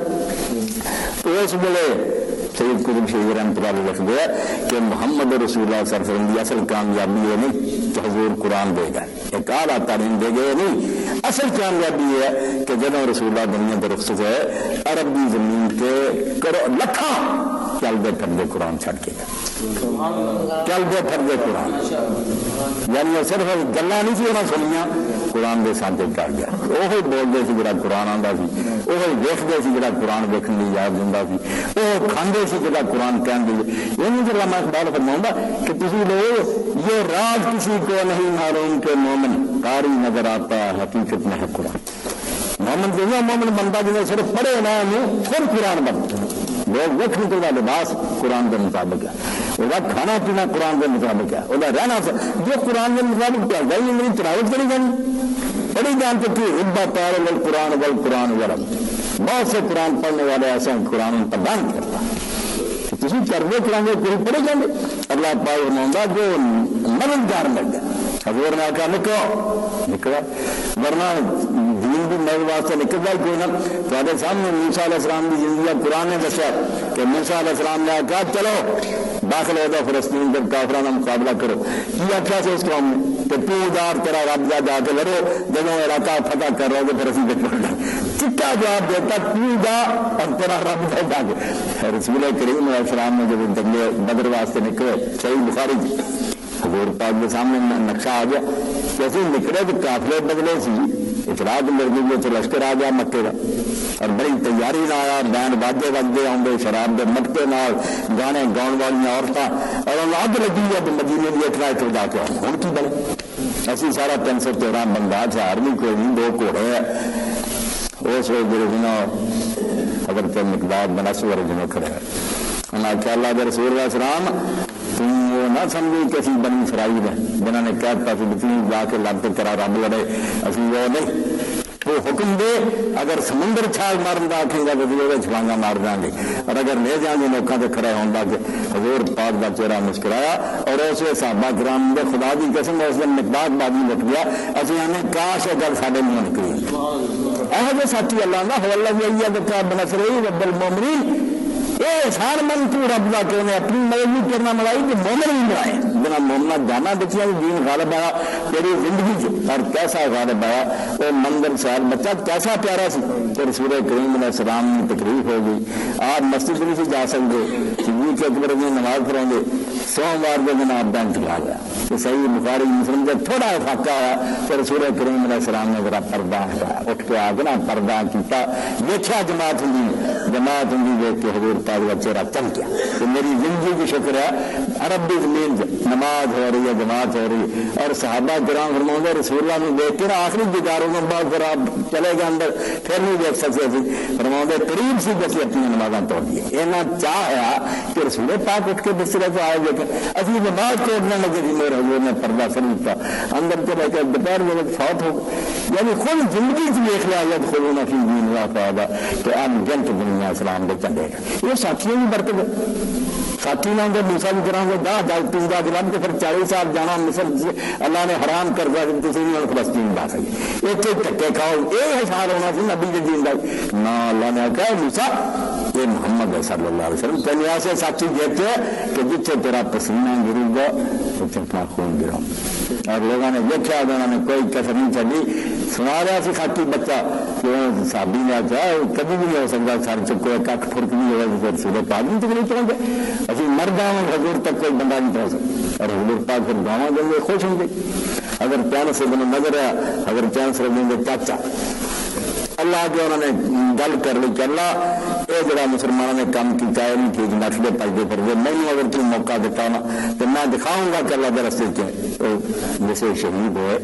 تو اس ویلے سید قطب شہید رحمۃ اللہ لکھ گیا کہ محمد رسول اللہ صلی اللہ علیہ وسلم کی اصل کامیابی یہ نہیں کہ حضور قرآن دے گئے, ایک اعلیٰ تعلیم دے گئے نہیں. اصل کامیابی یہ ہے کہ جب رسول اللہ دنیا کے رخصت ہے عرب کی زمین کے کرو لکھاں چل دے پھر دے قرآن چھڑ کے چل دے پھر دے قرآن. یعنی صرف گلا نہیں سی انہیں سنیا, قرآن کے سانچے چڑھ گیا. وہی بولتے سی جڑا قرآن آتا سی, وہی ویکتے سی جڑا قرآن ویکن کی یاد دینا سی, وہ کھاندے سی جڑا قرآن کہن دی. یہ علامہ اقبال فرماؤں کہ تسی لوگ یہ راز کسی کو نہیں معلوم کہ مومن قاری نظر آتا حقیقت میں ہے قرآن. مومن جو مومن بنتا جنہیں صرف پڑھے نہ پھر قرآن بنتا. لوگ ویکھنے کا لباس قرآن کے مطابق ہے, وہ کھانا پینا قرآن کے مطابق ہے, وہ رہنا جو قرآن کے مطابق چلتا ہی میری تلاوت کری جانی بڑی جان چکی. ربا پار قرآن بل قرآن ورم, بہت سے قرآن پڑھنے والے ایسے ہیں قرآن ان پر بیان کرتا. کسی کرنے کریں گے کوئی پڑھے جائیں گے. اللہ پاک فرماؤں جو مددگار مل گیا. حضور نے آخر نکلا ورنہ دین بھی میرے واسطے نکلتا ہی کوئی نہ. تھوڑے سامنے موسیٰ علیہ السلام کی زندگی قرآن نے دسیا کہ موسیٰ علیہ السلام نے کہا چلو داخل ہو جاؤ فلسطین کے کافروں کا مقابلہ کرو. کیا کیا سے اس قوم نے کہ تو ادار تیرا رب جا کے لڑو, جب علاقہ فتح کر رہے ہو پھر اسی دیکھ چٹا جواب دیتا تو جا اور تیرا رب جا کے. رسول کریم علیہ السلام نے جب جنگے بدر واسطے نکلے, صحیح بخاری جی حضور پاک کے سامنے نقشہ آ گیا کیسے نکلے تو قافلے بدلے سی, اطلاع مل گئی تو لشکر آ گیا مکے کا اور بڑی تیاری نہ آیا, بینڈ باجے بجتے آؤں شراب کے مٹکے نال گانے گاؤن والی عورتیں اور اگ لگی ہے مدینے کی اٹھنا اتنے جا کے ہوں کی بنے. اسی سارا 313 بندہ ہار بھی کوئی نہیں, 2 گھوڑے ہے. اس وقت جو جنہوں اگر مقدار بنا سور جنہوں کھڑے ہیں انہیں آخیا اللہ کے رسول علیہ السلام تم وہ نہ سمجھی کہ اسی بنی اسرائیل ہے جنہوں نے کہتا کہ بتنی جا کے لڑ کے تیرا رب لڑے, اسی وہ نہیں. وہ حکم دے اگر سمندر چھال مارن کا آخیں گا تو وہ چھلانگا مار دیں گے, اور اگر لے جائیں گے لوگوں سے کھڑے ہوگا کہ حضور پاک کا چہرہ مسکرایا اور اس صحابہ کرام نے خدا کی قسم اس دن مقدار بازی لٹ گیا. اسی آنے کاش اگر سارے منہ نکلی یہ جو ساتھی اللہ نہ ہو اللہ بنسر رب المومنین یہ احسان من تو رب کا کہ انہیں اپنی مدد بھی کرنا ملائی تو مومن بھی ملائے. بنا مومنا جانا بچیا دین غالب آیا تیری زندگی اور کیسا غالب آیا. وہ منظر سال بچہ کیسا پیارا سی کہ رسول کریم علیہ السلام کی تکلیف ہو گئی. آپ مسجد نہیں سے جا سکتے, صدیق اکبر کی نماز پڑھیں گے, سوموار کے دن آپ کا انتقال ہوا. تو صحیح بخاری مسلم جب تھوڑا فاقہ آیا تو رسول کریم علیہ السلام نے ذرا پردہ ہٹایا, اٹھ کے آ کے نا پردہ کیتا, دیکھا جماعت ہوں دیکھ کے حضور پاک کا چہرہ چم گیا کہ میری زندگی کی شکر ہے. عرب بھی زمین نماز ہو رہی ہے, جماعت ہو رہی ہے, اور صحابہ کرام فرماؤں رسول اللہ نے دیکھ کے نا آخری گزاروں کے بعد پھر آپ چلے گئے اندر پھر نہیں دیکھ سکتے تھے. فرماؤں قریب سی جیسے اپنی نمازاں توڑ دیے. یہ چاہ ہے کہ رسول پاک اٹھ کے بسترے سے آئے دیکھیں اسی نماز توڑنے لگے تھی. میرے حضور نے پردہ سر دیتا اندر چلے کے دوپہر میں فوت ہو, یعنی خود زندگی سے دیکھ لیا جب خود نہ فی دین اللہ فائدہ کہ آپ جنت دنیا اسلام کے چلے گا. یہ ساتھیوں کی برکت ساتھی نہ ہوں موسیٰ کی طرح کو 10 جاگ 15 دن کے پھر 40 سال جانا مصر اللہ نے حرام کر دیا کہ کسی نہیں فلسطین جا سکے. ایک ایک ٹکے کھاؤ یہ حساب ہونا سی نبی کے دین کا نہ. اللہ نے کہا موسیٰ یہ محمد ہے صلی اللہ علیہ وسلم تین ایسے ساتھی دیتے ہیں کہ جتنے تیرا پسینہ گرے گا اتنے اپنا خون گراؤں. اور لوگوں نے دیکھا انہوں نے کوئی کسر نہیں چلی. سنا رہا سی خاکی بچہ کہ صحابی نے آخیا کبھی بھی نہیں ہو سکتا سر چکو کھ فرق نہیں ہوگا پھر سورے پاک نہیں تک نہیں پہنچ گئے. مر گاؤں حضور تک کوئی بندہ نہیں پہنچ سکتا اور حضور پاک پھر گاؤں دیں گے خوش ہوں گے. اگر چین سے بنا نظر ہے اگر چین سے دیں گے چاچا اللہ کے انہوں نے گل کر لی کہ اللہ یہ جڑا مسلمانوں نے کام کیا ہے نہیں کہ نسلے پجتے پھر مینو اگر تم موقع دیتا نا تو میں دکھاؤں گا کہ اللہ کے رستے کے جیسے شہید ہوئے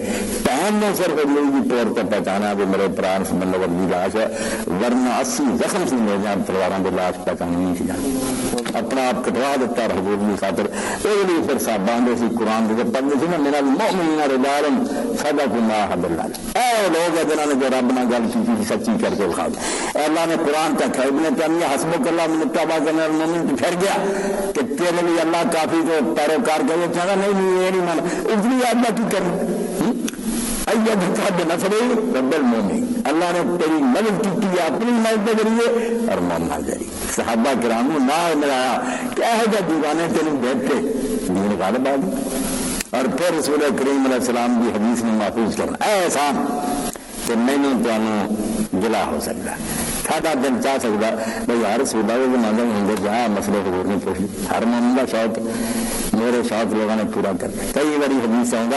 پہن نے صرف میری طور پر پہچانا کہ میرے پران سے بندہ کی لاش ہے, ورنہ 80 زخم سے لے جائیں تلواراں کی لاش پہچانی نہیں سی جاتی. اپنا آپ کٹوا دیتا اور حضور کی خاطر یہ لیے پھر صاحب آدھے سی قرآن کے پڑھتے سی نا میرا مومنین رجال صدقوا ما عاهدوا الله. اے لوگ ہیں جنہوں نے جو رب نے گل کی سچی کر کے دکھا دیا. اللہ نے قرآن تک ہے ابن تیمیہ حسبک اللہ من اتبع المؤمنین تو پھر گیا کہ تیرے لیے اللہ کافی تو پیروکار کا یہ چاہتا نہیں یہ نہیں مانا اس لیے اللہ کی کرنی رب المومنین. اللہ نے تیری مدد کی اپنی مدد کے ذریعے اور مومن ذریعے. صحابہ کرام نہ ملایا کیا ہے جب دیوانے تیرے دیکھتے دین غالب آ گئی. اور پھر رسول کریم علیہ السلام کی حدیث میں محفوظ کرنا اے احسان کہ میں نے تمہیں گلا ہو سکتا ساڈا دل چاہ سکتا بھائی ہر صوبہ کے زمانے میں ہوں جہاں مسئلے حضور نے پوچھ لی. ہر مومن کا شوق میرے شوق لوگوں نے پورا کرنا. کئی باری حدیث آؤں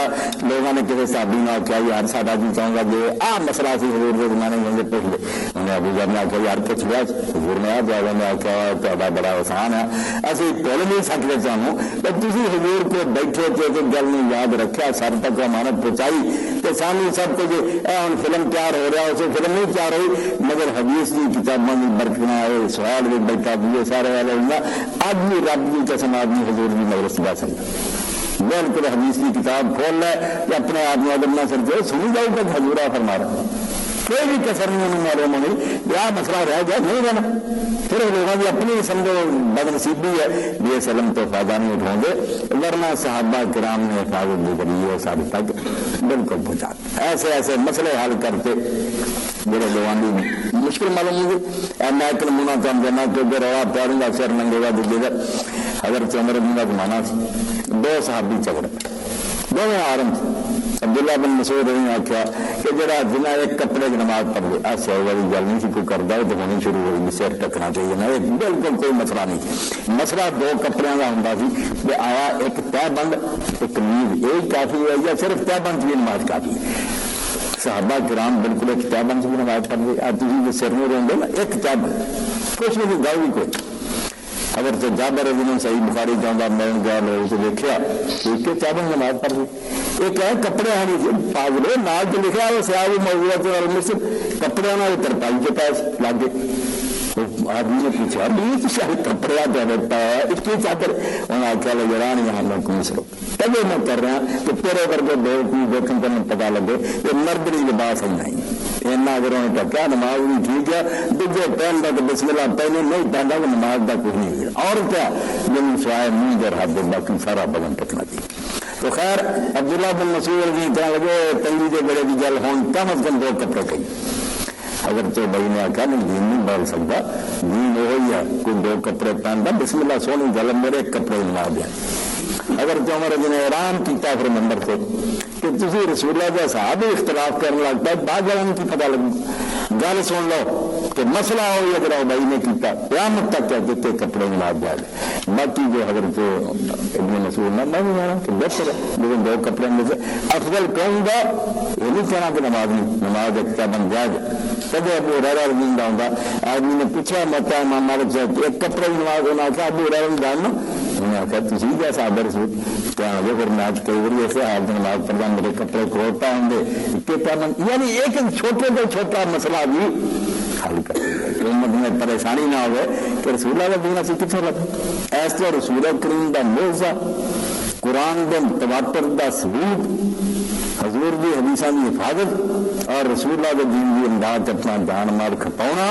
لوگوں نے کسی صحابی نے آخیا یار ساڈا جی چاہوں گا جی آ مسئلہ سی حضور کے زمانے میں پوچھ لے. انہیں ابو ذر نے آخیا یار پوچھ لیا. حضور نے جواب میں آخیا تا بڑا آسان ہے اسی بھول نہیں سکتے سانوں تھی حضور کو بیٹھے تھے کہ گل نہیں یاد رکھا سر تک امانت پہنچائی تو سانو سب کچھ ہوں فلم تیار ہو رہا اسے فلم نہیں تیار ہوئی مگر حدیث کی کتابوں کی برکنا ہے سوال بھی بیٹھا دیے سارے والے ہوگا اب بھی رب کی قسم آدمی حضور کی مجلس جا سکتا بالکل حدیث کی کتاب کھول لے کہ اپنے آپ اگر نہ سر سنی جاؤ تک حضورہ فرما رہا کوئی بھی کسر نہیں انہوں معلوم نہیں کیا مسئلہ رہ گیا نہیں رہنا پھر لوگوں کی اپنی سمجھو بد نصیبی ہے یہ سلم تو فائدہ نہیں اٹھاؤں گے ورنہ صحابہ کرام نے حفاظت بھی کری ہے سارے تک بالکل پہنچا ایسے ایسے مسئلے حل کرتے میرے لوگوں کی مشکل معلوم ہوگی. میں ایک نمونہ کام دینا کیونکہ روا پیاروں کا سر ننگے گا دجے گا حضرت عمر بن کا زمانہ سی دو صحابی جھگڑے دونوں آرم تھے. عبداللہ بن مسعود نے آخیا کہ جڑا جنا ایک کپڑے کی نماز پڑھ لے ایسے والی گل نہیں سی کوئی کرتا تو ہونی شروع ہوئی سر ٹکنا چاہیے نا بالکل کوئی مسئلہ نہیں. مسئلہ دو کپڑے کا ہوں کہ آیا ایک تہ بند ایک قمیض یہی کافی ہے یا صرف تہ بند کی نماز کافی ہے. صحابہ کرام بالکل ایک تہ بند کی نماز پڑھ لی اب تھی سر نہیں رہے نا ایک تہ بند کچھ نہیں گل بھی کوئی اگر تو جابر نے صحیح بخاری چاہتا میں گیا لوگ سے دیکھا ایک چابن نماز پڑھ لی ایک ہے کپڑے آنے پاگلے نال جو لکھا وہ سیاح موضوعات اور مسجد کپڑے آنا وہ ترپائی کے پاس لاگے آدمی نے پوچھا بھی شاید کپڑے آ دیتا ہے اس کی چادر انہوں نے آخیا لگران یہاں میں کون سرو تبھی میں کر رہا کہ تیرے کر کے دو کی دیکھنے کا پتا لگے یہ مردری لباس ہے نہیں اینا اگر انہوں نے کہا نماز بھی ٹھیک ہے دوجے پہن کا تو بسم اللہ پہنے نہیں پہنتا کہ نماز کا کچھ نہیں ہے اور کیا جن سوائے منہ در ہاتھ باقی سارا بدن ٹکنا چاہیے. تو خیر عبداللہ بن مسعود بھی کہنے لگے تنگی کے بڑے کی گل ہوں کم از کم دو کپڑے کہیں اگر تو بھائی نے آخیا نہیں دین نہیں بول سکتا دین وہی ہے کوئی دو کپڑے پہنتا بسم اللہ سونی گل میرے کپڑے نما دیا. اگر تو عمر نے اعلان کیا پھر نمبر سے کہ تھی رسول اللہ کے صاحب اختلاف کرنے لگتا ہے بعد جانا کی پتا لگی گل سن لو کہ مسئلہ ہو یا اگر بھائی نے کیا قیامت تک کیا دیتے کپڑے نما جائے باقی جو حضرت ابن مسعود نے میں نہیں جانا کہ بہتر ہے لیکن دو کپڑے میں سے افضل کہوں گا یہ نہیں کہنا کہ نماز نہیں نماز ایک کیا بن جائے تب ابو ہریرہ زندہ ہوں آدمی نے پوچھا متا امام مالک سے ایک کپڑے کی نماز ہونا تھا ابو ہریرہ جاننا انہوں نے آخیا تھی کیا صاحب رسول کیا ہو پھر میں آج کئی باری ایسے حالت نماز پڑھتا میرے کپڑے کھولتا ہوں گے یعنی ایک چھوٹے سے چھوٹا مسئلہ بھی حل کر امت میں پریشانی نہ ہوئے کہ رسول اللہ کا دین اسی کتنے لگا ایس تو رسول کریم کا موضوع قرآن کے تواتر کا ثبوت حضور کی حدیثاں کی حفاظت اور رسول اللہ کے دین کی امداد اپنا جان مال کھپاؤنا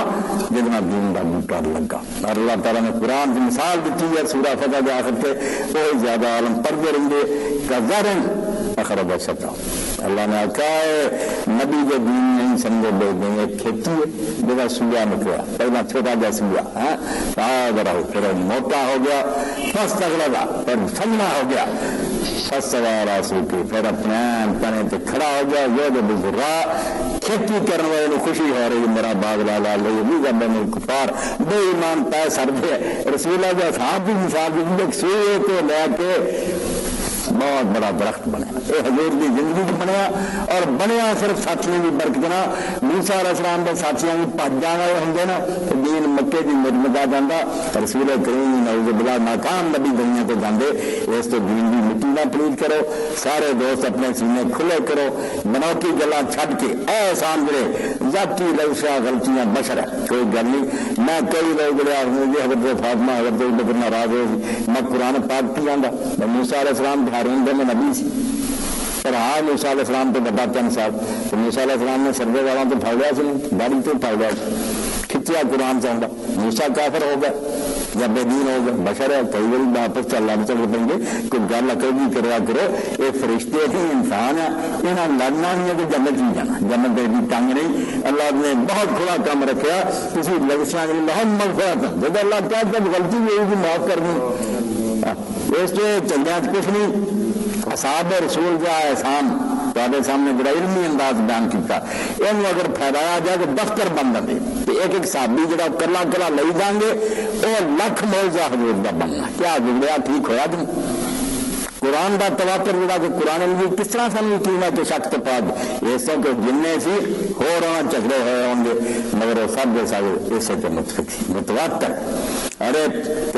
جتنا دین کا بوٹا لگا. اور اللہ تعالیٰ نے قرآن کی مثال دیتی ہے سورہ فتح کے آخر کے بہت زیادہ عالم پردے رنگے کا ذرن اخرب سکا. اللہ نے کہا ہے نبی کے دین نہیں سمجھے لوگ دیں ایک کھیتی ہے جگہ سویا نکلا پہلا چھوٹا جا سویا رہو پھر موٹا ہو گیا پس تگڑا پھر سننا ہو گیا پس سوارا سو کے پھر اپنے پنے پہ کھڑا ہو گیا یہ جو بزرگا کھیتی کرنے والے خوشی ہو رہی میرا باغ لالا لے بھی جب میں کفار بے ایمان پہ سر دے رسول اللہ صاحب بھی مثال دی سوئے تو لے کے بہت بڑا درخت بنیا یہ حضور کی زندگی بنیا اور بنیا صرف ساتھیوں کی برکتنا موسیٰ علیہ السلام کے ساتھیوں کی پج جانا ہوں نا تو دین مکے کی مجمد آ جاتا رسول کریم نعوذ باللہ ناکام نبی دنیا تو جاندے اس تو دین کی مٹی نہ پلیت کرو سارے دوست اپنے سینے کھلے کرو بنوٹی گلا چھڈ کے احسان جڑے ذاتی لوشا غلطیاں بشر ہے کوئی گل نہیں میں کئی لوگ جڑے آخر حضرت فاطمہ حضرت بکر ناراض ہو میں قرآن پاک کی آندا موسیٰ علیہ السلام ہارون دے میں نبی سی پر ہاں موسیٰ علیہ السلام تو بڑا 3 سال تو موسیٰ علیہ السلام نے سردے والوں تو پھاڑ لیا سی گاڑی تو پھاڑ لیا کھچیا قرآن سے آندا موسیٰ کافر ہو گیا یا بے دین ہو گیا بشر ہے کئی بار واپس چلنا بھی چل پیں گے کوئی گل اکڑ بھی کرا کرو یہ فرشتے ہیں انسان ہے یہاں لڑنا نہیں ہے کہ جنت نہیں جانا جنت بھی تنگ نہیں اللہ نے بہت کھلا کام رکھا کسی لگسیاں بہت مغفرت جب اللہ کیا جب غلطی ہوئی کہ معاف کر دیں اس سے چنگیا کچھ نہیں اصحاب رسول کا احسان تھوڑے سامنے بڑا علمی انداز بیان کیا یہ اگر پھیلایا جائے تو دفتر بن دے تو ایک ایک صحابی جڑا کلا کلا لے جائیں گے وہ لکھ موضوع حضور کا بننا کیا گزریا ٹھیک ہوا تم قرآن کا تواتر جڑا کہ قرآن مجید کس طرح سانو یقین ہے کہ شک تو پاک اس طرح کہ جن سی ہونا جھگڑے ہوئے ہوں گے مگر وہ سب کے سب اسے تو متواتر ارے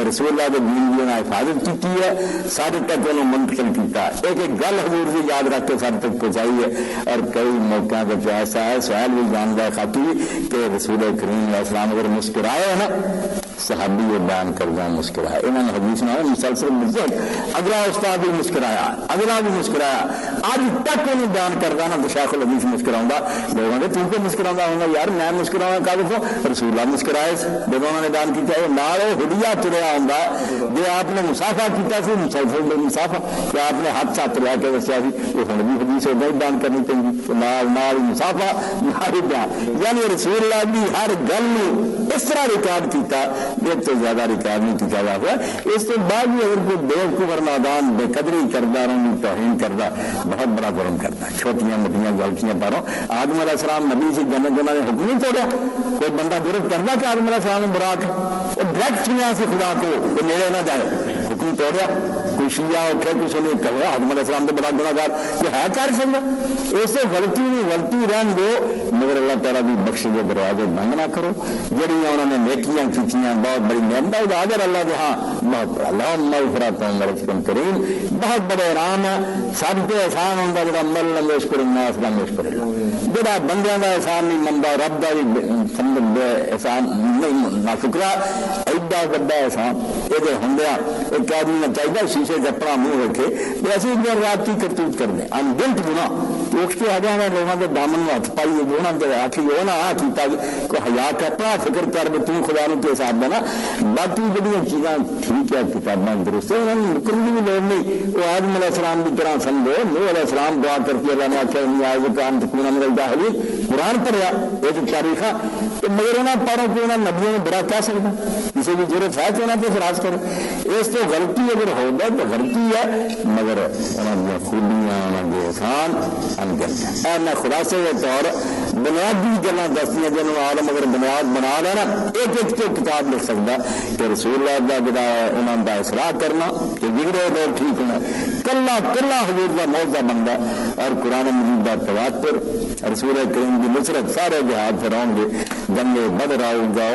رسول اللہ کے دین کی حفاظت کی ہے سارے تک انہوں منتقل کیتا ایک ایک گل حضور سے یاد رکھ کے سارے تک پہنچائی ہے اور کئی موقع پہ ایسا ہے سہیل بھی جانتا ہے خاطی کہ رسول کریم علیہ السلام اگر مسکرائے نا صحابی یہ بیان کردہ مسکرایا انہوں نے حدیث میں مسلسل مزید اگلا استاد بھی مسکرایا اگلا بھی مسکرایا آج تک انہیں بیان کردہ نا تو شیخ الحدیث مسکراؤں گا لوگوں نے تم کو مسکراؤں گا یار میں مسکراؤں گا کہ رسول اللہ مسکرائے جب انہوں نے بیان کیا ہے نال ہدیہ تریا ہوں گا جو آپ نے مسافہ کیا سی مسلسل بے مسافہ کہ آپ نے ہاتھ ساتھ رہا کے دسیا سی وہ ہوں بھی حدیث ہوگا بیان کرنی چاہیے نال مسافہ نال بیان یعنی رسول اللہ بھی ہر گل اس طرح ریکارڈ کیتا ایک تو زیادہ ریکارڈ نہیں کیا جا رہا اس کے بعد بھی اگر کوئی بیوقوف نادان بے قدری کردہ رہوں توہین کردہ بہت بڑا جرم کرتا ہے چھوٹیاں موٹیاں غلطیاں پاروں آدم علیہ السلام نبی سے جنت جنہوں نے حکم نہیں توڑا کوئی بندہ جرم کرنا کہ آدم علیہ السلام نے براک وہ ڈائریکٹ سنیا سے خدا کو وہ نیڑے نہ جائے حکم توڑیا کوئی شیعہ اٹھے کسی نے کہا آدم علیہ السلام تو بڑا گناہگار کہ ہے کر سکتا ایسے غلطی نہیں غلطی رہن دو مگر اللہ تعالیٰ بھی بخش کے دروازے بند نہ کرو جڑیاں انہوں نے نیکیاں کھینچیاں بہت بڑی نعمت اجر اللہ کے ہاں بہت بڑا اللہم مغفرۃ ورزق کریم بہت بڑے احسان ہے سب کے احسان ہوتا جڑا مل لم یشکر الناس لم یشکر اللہ جڑا بندیاں کا احسان نہیں منتا رب کا بھی احسان نہیں نہ شکرا ایڈا بڑا احسان یہ ہندیا ایک آدمی نے چاہیے شیشے سے اپنا منہ رکھے ایسی دیر رات کی کرتوت کر دیں انگنت گنا تو اس کے آگے ہمیں لوگوں کے دامن میں ہاتھ پائی گونا آخری وہ نہ کیتا کوئی حیا کرتا فکر کر کے تم خدا نے کے حساب دینا باقی جڑی چیزاں ٹھیک ہے کتابیں درست ہے انہوں نے نکلنے بھی لوڑ نہیں وہ آدم علیہ السلام کی طرح سمجھو نوح علیہ السلام دعا کر کے اللہ نے آخیا نہیں آئے وہ کام تکونا میرا جاہلی قرآن پڑھیا یہ جو تاریخ ہے تو مگر انہیں پاروں کو انہیں نبیوں میں برا کہہ سکتا کسی بھی ضرورت ہے کہ انہیں تو اعتراض کرے اس تو غلطی اگر ہوگا تو غلطی ہے مگر انہوں نے خوبیاں انہوں نے احسان انگل اے میں خلاصے کے طور بنیادی گلاں دستیاں جنہوں عالم اگر بنیاد بنا لینا ایک ایک تو کتاب لکھ سکتا کہ رسول اللہ کا جڑا انہوں کا اصلاح کرنا کہ بگڑے لوگ ٹھیک ہونا کلا کلا حضور کا موضوع بنتا اور قرآن مجید کا تواتر رسول کریم کی نصرت سارے جہاد سے رہوں گے جنگے بدر آؤ گا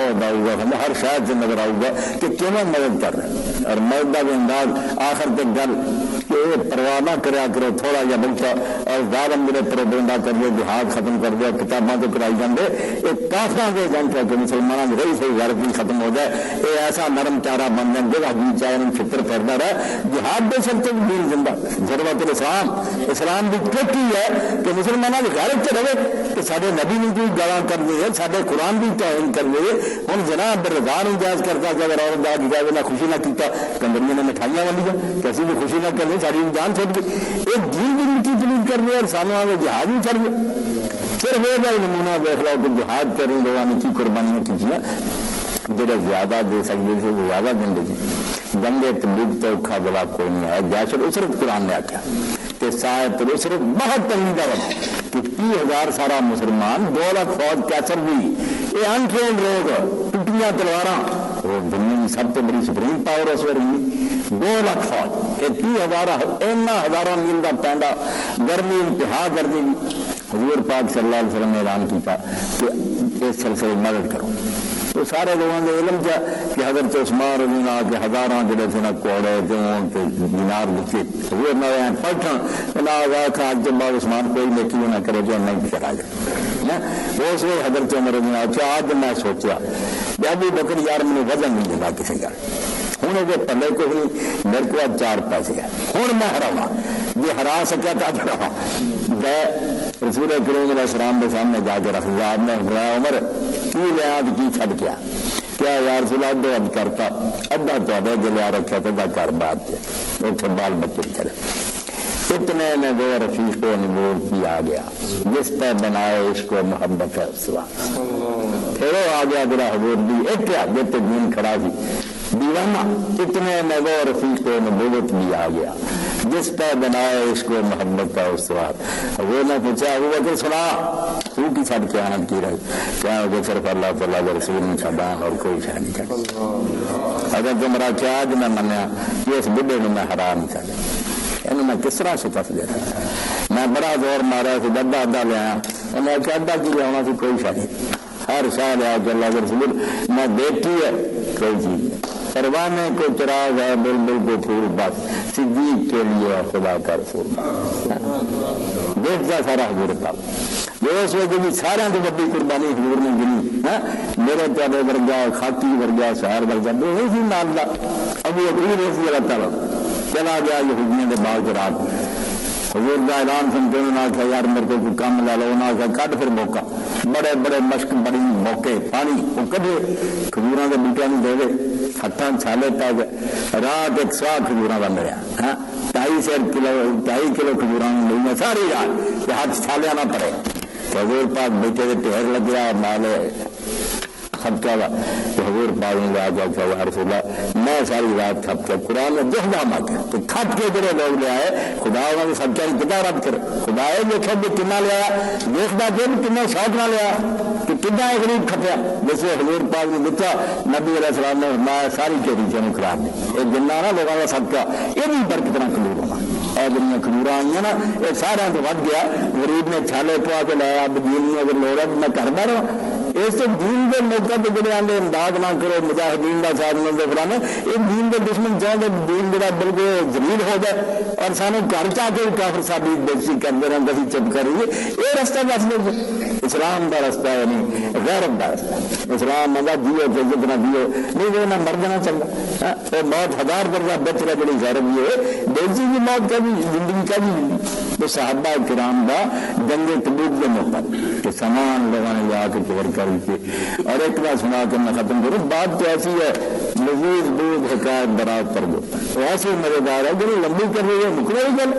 ہر شاید سے نظر آؤ گا کہ کیوں مدد کر رہے اور مدد کا انداز آخر تک گل کہ پرواہ نہ کریا کرو تھوڑا جا بچہ اور ظالم میرے پروپیگنڈا کر دے جہاد ختم کر دیا کتاباں تو کرائی جاندے ایک کافراں دے جنگ کہ مسلمانوں کی رہی صحیح غیرت بھی ختم ہو جائے یہ ایسا نرم چارہ بن جائے گا حدیث چاہے ان فطر پڑتا رہے جہاد دے سکتے دین زندہ ضرورت اسلام بھی کٹی ہے کہ مسلمانوں کی غیرت سے رہے کہ سارے نبی نے بھی گواہ کر دیے سارے قرآن بھی توہین کر دیے ہوں جناب رضا جائز کرتا کہ اگر عورت داد جائے نہ خوشی نہ کیتا کمریوں نے مٹھائیاں والی کسی بھی خوشی نہ کرنی ساری جان چھوڑ گئی ایک دین بھی مٹی دلیل کر دیا اور سامنے آگے جہاد بھی چڑھ گیا پھر وہ بھائی نمونہ دیکھ لو کہ جہاد کریں لوگوں کی قربانیاں کیجیے جڑے زیادہ دے سکتے تھے وہ زیادہ دیں گے بندے تبلیغ تو اوکھا گلا کوئی نہیں آیا جیسے اسرت قرآن نے آخیا کہ صاحب اسرت بہت تنگی کا وقت کہ 30,000 سارا مسلمان 2 لاکھ فوج کیسر ہوئی یہ انٹرینڈ لوگ ٹوٹیاں تلواراں وہ دنیا کی سب سے بڑی سپریم پاور اس وقت 2 لاکھ فوج یہ 30,000 اینا ہزاروں میل کا پینڈا گرمی انتہا کر دی حضور پاک صلی اللہ علیہ وسلم نے اعلان کیا کہ اس سلسلے مدد کرو تو سارے لوگوں نے علم کیا کہ حضرت عثمان رضی اللہ عنہ کے ہزاراں جڑے تھے نا کوڑے جون تے دینار دتے حضور نے پٹھن نا واکھا اج بعد عثمان کوئی نیکی نہ کرے جو نہیں کرا جائے اس وقت حضرت عمر رضی اللہ عنہ آج میں سوچا کہ ابو بکر یار مجھے وزن نہیں دینا کسی کا ہوں وہ پلے کو نہیں میرے کو 4 پیسے ہے ہوں میں ہراوا جی ہرا سکیا تو ہراوا میں رسول کریم علیہ السلام کے سامنے جا کے رکھ دیا آپ نے فرمایا عمر کی لیا کی چھڈ کیا کیا یار سلا دو اب کرتا ادھا تو جلیا رکھا تو گھر بات ہے اتنے بال بچے چلے اتنے میں وہ رفیق و نمور کی آ گیا جس پہ بنائے اس کو محبت ہے سوا پھر وہ آ گیا میرا حضور بھی ایک آگے تو دین کھڑا تھی دیوانہ اتنے میں وہ رفیق و نبوت بھی آ گیا جس پہ بنائے اس کو محبت کا استوار وہ نے پوچھا وہ کہ سنا تو کی چھڑ کے آنند کی رہے کیا ہوگا صرف اللہ تعالیٰ کے رسول نے چھڑان اور کوئی شہ نہیں چھڑا اگر تمہارا کیا آج میں منیا کہ اس بڑھے نے میں ہرا نہیں چھڑے انہوں میں کس طرح شکست دے رہا. میں بڑا زور مارا کہ ڈبا ادا لے آیا. انہیں کہا ادا کی لیا ہونا سی کوئی شاید نہیں, ہر شاہ لیا کہ اللہ کے رسول میں دیکھی ہے کوئی چیز نہیں. پروانے کو چراغ ہے بلبل کو پھول بس صدیق کے لیے خدا کا رسول دیکھتا سارا حضور پاک. اس وقت بھی سارا تو بڑی قربانی حضور نے گنی. میرے تیرے ورگا خاکی ورگا شہر ورگا نہیں سی مانتا. ابھی رضی اللہ تعالیٰ چلا گیا یہودیوں کے باغ کے رات. حضور کا اعلان سن کے انہوں نے آخیا یار میرے کو کوئی کام لا لو. انہوں نے آخیا کٹ پھر موقع بڑے بڑے مشق بڑی موقع پانی وہ کھے کھجوروں کے بوٹیاں دے دے ہاتھوں چھالے پا گئے. رات ایک سوا کھجوروں کا ملیا 2.5 کلو کھجوروں ملی ساری رات کہ ہاتھ چھالیا نہ پڑے. حضور پاک بیٹے کے ٹھہر لگیا مالے خط کا حضور پاک نے آ جا یا رسول اللہ میں ساری رات کھپ کے قرآن میں دکھ دام آ گیا تو کھپ کے جڑے لوگ لے آئے خدا انہوں نے سب چاہیے کتنا رب کرے. خدا یہ دیکھا بھی کنا لیا دیکھتا کہ کنا شوق نہ لیا کہ کنا ایک غریب کھپیا. جیسے حضور پاک نے دکھا نبی علیہ السلام نے فرمایا ساری چوری چینوں خراب نہیں. ایک گنا نا لوگوں کا سب کا یہ بھی برکت نہ کلور ہونا. اور جنیا کھجور آئی ہیں نا یہ سارا تو ود گیا. غریب نے چھالے پوا کے لایا دین اگر لوڑا میں کرتا رہا. اس دین کے موقع پہ جڑے آدھے امداد نہ کرو مجاہدین کا ساتھ نہ دے فلانے یہ دین کے دشمن چاہتے دین جڑا بالکل ذلیل ہو جائے اور سانو گھر چاہ کے کافر ثابت بےزتی کرتے رہتے ہیں چپ کریے. یہ رستہ دس لو اسلام کا رستہ ہے نہیں غیرت کا رستہ. اسلام مزہ جیو تو جتنا دیو نہیں وہ نہ مر جانا چاہتا وہ موت 1000 درجہ بہتر بڑی غیرت بھی ہے بےزتی کی موت کا بھی زندگی کا بھی زندگی. تو صحابہ کرام کا جنگ تبوک کے موقع کہ سامان لوگوں نے جا کے کور کر کے اور ایک بار سنا کر میں ختم کروں. بات تو ایسی ہے مزید بود حکایت برات کر دو ایسی مزیدار ہے جو لمبی کر رہی ہے مکمل گل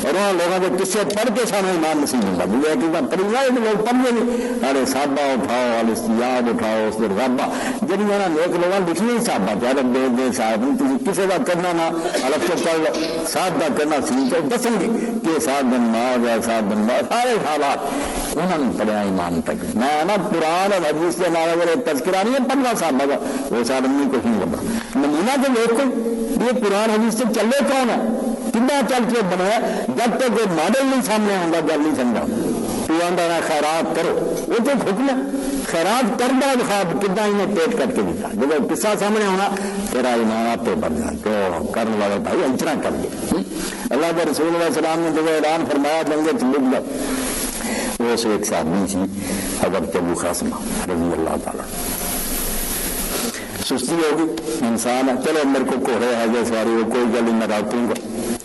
اور وہاں لوگوں کے قصے پڑھ کے سامنے ایمان نصیب ہوتا مجھے کہ پڑھی جائے تو لوگ پڑھ نہیں ارے صحابہ اٹھاؤ الاستیاب اٹھاؤ اس دن رابع جن میں نیک لوگوں لکھنے صحابہ پیارے دے دے صاحب کسی کا کرنا نہ الگ سے کر لو 7 کا کرنا سی تو دسیں گے کہ 7 دن بعد یا 7 دن بعد سارے حالات انہوں نے پڑھا ایمان تک. میں نا قرآن اور حدیث کے نام اگر تذکرہ نہیں ہے 15 صحابہ کا وہ سارا نہیں کچھ نہیں لگا نمونہ تو دیکھ کو یہ قرآن حدیث سے چلے کون ہے کتنا چل کے بنایا جب تک کوئی ماڈل نہیں سامنے آؤں گا گل نہیں سمجھا. تو آدھا خیرات کرو وہ تو حکم ہے خیرات کرنا خواب کتنا انہیں پیٹ کر کے دیتا جب قصہ سامنے ہونا تیرا ایمان آپ پہ بڑھ جائے تو کرنے والے بھائی اتنا کر دے. اللہ کے رسول علیہ السلام نے جب اعلان فرمایا جنگ تبوک وہ اس ایک صحابی تھی حضرت ابو قاسمہ رضی اللہ تعالیٰ. سستی ہوگی انسان ہے چلو میرے کو کوڑے ہے جو سواری وہ کوئی گلی میں راتوں گا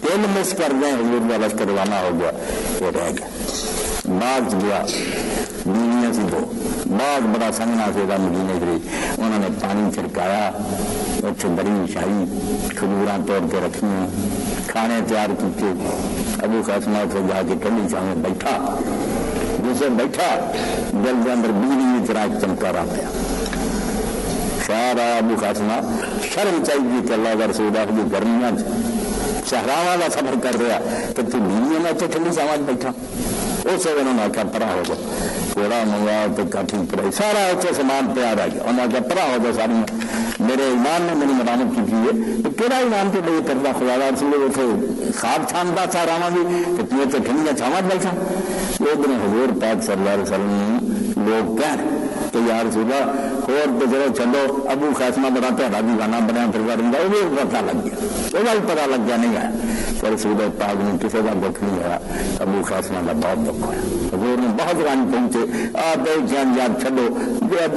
3 مس کر دیں حضور کا لشکر روانہ ہو گیا وہ رہ گیا. بعض گیا دنیا سے 2 بعض بڑا سنگنا سے گا مدینے گئی انہوں نے پانی چھڑکایا اچھے بڑی شاہی کھجوراں توڑ کے رکھی کھانے تیار کیے. ابو قاسمہ سے جا کے ٹھنڈی چھاؤں میں بیٹھا جسے بیٹھا دل کے اندر بجلی چراغ چمکا رہا پیا. خیال آیا ابو قاسمہ شرم چاہیے کہ اللہ کا رسول کی گرمیاں صحراواں کا سفر کر رہا کہ تو بیویوں میں ٹھنڈی چھاؤں بیٹھا. اس سے انہوں نے آخیا پرا ہو جاؤ تھوڑا منگوایا تو کافی پڑائی سارا اتنے سامان تیار آ گیا. انہوں نے کہا پرا ہو جاؤ ساری میرے ایمان نے میری مرامت کی ہے تو کہڑا ایمان کے لیے کرتا خدا رسول اتنے خواب چھانتا ساراواں بھی کہ تم اتنے ٹھنڈیاں چھاواں بیٹھا. ایک دن حضور پاک صلی اللہ علیہ وسلم لوگ کہہ کہ یا رسول اللہ اور تو چلو چلو ابو قاسمہ بڑا پیارا دیوانہ بنیا پھر رہا وہ بھی پتا لگ گیا وہ بھی پتا لگ گیا نہیں آیا. پر رسول پاک نے کسی کا دکھ نہیں آیا. ابو قاسمہ کا بہت دکھ ہوا. حضور نے بہت رنگ پہنچے آپ جان یاد چھڈو جو اب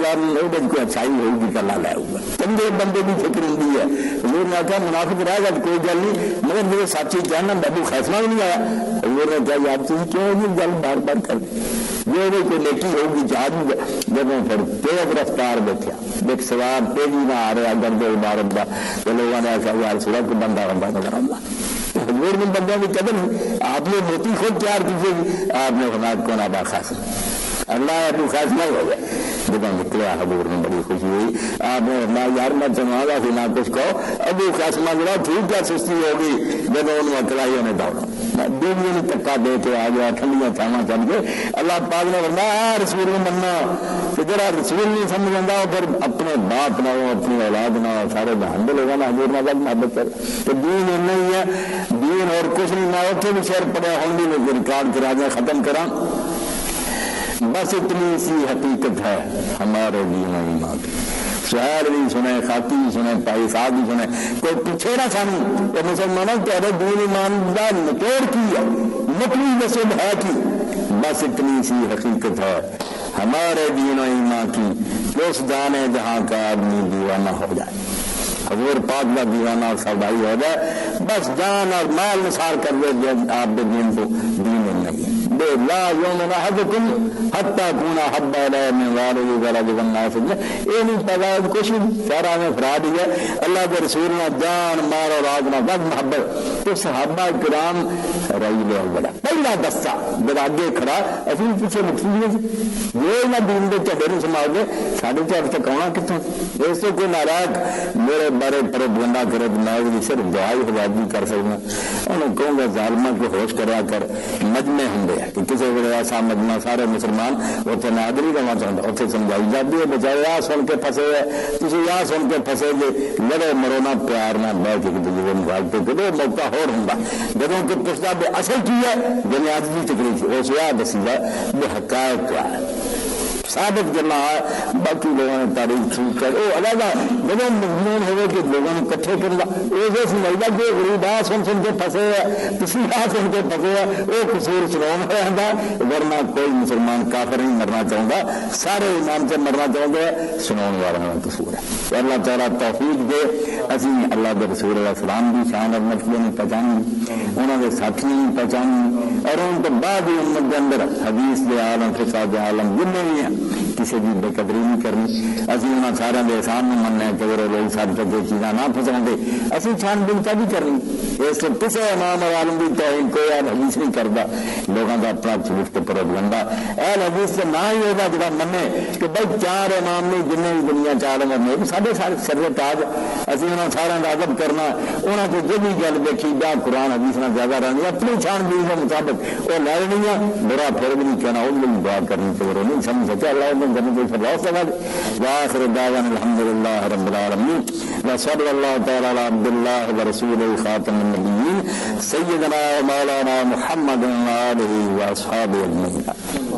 کوئی اچھائی ہوگی کہ اللہ لے ہوگا چندے بندے کی فکر ہوتی ہے. حضور نے کہا منافق رہے گا کوئی گل نہیں مگر میرے ساتھی کہنا ابو قاسمہ بھی نہیں آیا. حضور نے کہا آپ تم کیوں یہ گل بار بار کر جو کوئی نیکی ہوگی جہاد جب پھر تیز رفتار دیکھا دیکھ سوار تیزی نہ آ رہا گرد عبارت کا تو لوگوں نے آخر یار سڑک کو بندہ بندہ نظر آتا. حضور نے بندوں کی قدر آپ نے موتی خود تیار کیجیے آپ نے حمایت کون آبا خاص اللہ ابو قاسمہ ہو گئے. جب نکلا حضور نے بڑی خوشی ہوئی آپ نے اللہ یار میں چنوا گا پھر نہ کچھ کہو ابو قاسمہ ذرا ٹھیک کیا سستی ہوگی جب انہوں نے کلائی نے دوڑا بیویوں نے تکا دے کے آ گیا ٹھنڈیاں چھاواں چل کے اللہ پاک نے فرمایا رسول نے مننا کہ جڑا رسول نہیں سمجھ آتا پھر اپنے باپ نہ ہو اپنی اولاد نہ ہو سارے بہانے لوگوں نے حضور نہ محبت کر تو دین نہیں ہے دین اور کچھ نہیں نہ اتنے بھی شعر پڑھا ہوں بھی ریکارڈ کرا دیں ختم کرا بس اتنی سی حقیقت ہے ہمارے دین و ایمان کی شہر بھی سنے خاطی بھی سنے پائی صاحب بھی سنے کوئی پوچھے نہ سانو کہ مسلمانوں تیرے دین ایمان کا نچوڑ کی ہے نکلی نصب ہے کی بس اتنی سی حقیقت ہے ہمارے دین و ایمان کی کہ اس جانے جہاں کا آدمی دیوانہ ہو جائے حضور پاک کا دیوانہ اور سودائی ہو جائے بس جان اور مال نثار کر دے آپ کے دین کو دین نہیں بے لا یومن احدکم حتی کونا حب علیہ من والدی ولد والناس یہ نہیں پتا کچھ نہیں سارا میں فراد ہی ہے اللہ کے رسول نے جان مال اور آگ نہ بس محبت تو صحابہ کرام رجل اول پہلا دستہ جب آگے کھڑا اسی پیچھے مقصود یہ نہ دین کے چہرے نہیں سنبھال دے ساڑھے چار تک آنا کتوں اس سے کوئی ناراض میرے بارے پر بندہ کرے میں صرف دعائی حجابی کر سکنا انہوں کہوں گا ظالمہ کو ہوش کرا کر مجمع ہوں گے کہ کسی ویلے ایسا مجمع سارے مسلمان اتنے نادری رہنا چاہتا اتنے سمجھائی جاتی ہے بچارے آ سن کے پھنسے ہے تھی آ سن کے پھنسے جی لڑے مرونا پیار نہ بہ کے دوسرے مخالفے کدو موقع ہوں جدوں کہ پوچھتا بے اصل کی ہے بنیاد کی تکلیف اس یہ دسی جائے بے حقائق کیا ہے ثابت کرنا ہے باقی لوگوں نے تاریخ چھوٹ کر وہ علیحدہ جب مضمون ہوئے کہ لوگوں نے کٹھے کرنا یہ سمجھتا کہ غریب آ سن سن کے پھنسے ہے کسی آ سن کے پھنسے ہے وہ قصور سناؤں رہتا ورنہ کوئی مسلمان کافر نہیں مرنا چاہتا سارے ایمان سے مرنا چاہتے ہیں سناؤں والا قصور ہے اللہ تعالیٰ توفیق دے اسی اللہ کے رسول علیہ السلام بھی شان اور مرتبے میں پہچانی انہوں نے ساتھیوں نے پہچانی اور ان کے بعد ہی امت کے اندر حدیث کے عالم فقہ کے عالم جن بھی ہیں کسی کی بے قدری نہیں کرنی اسی انہوں سارے کے احسان میں مننا ہے کہ وہ لوگ سب تک یہ چیزاں نہ پھنساؤ گے اسی چھان بن کا بھی کرنی اس لیے کسی امام اور عالم کی توہین کوئی اہل حدیث نہیں کرتا لوگوں کا اپنا جھوٹ کے پروپیگنڈا اہل حدیث سے نہ ہی ہوگا جڑا منے کہ بھائی چار امام نے جن بھی دنیا چار امام نے سارے سارے سر تاج اسی انہوں سارا کا ادب کرنا انہوں کو جو بھی گل دیکھی جا قرآن حدیث نہ زیادہ رہنی اپنی چھان بین کے مطابق وہ لے لینی ہے برا پھر بھی نہیں کہنا وہ بھی دعا کرنی تو وہ نہیں سمجھ سکے اللہ واخر دعوانا الحمد للہ رب العالمین وصلی اللہ تعالی علی عبد اللہ ورسولہ خاتم النبیین سیدنا و مولانا محمد و آلہ و اصحابہ اجمعین.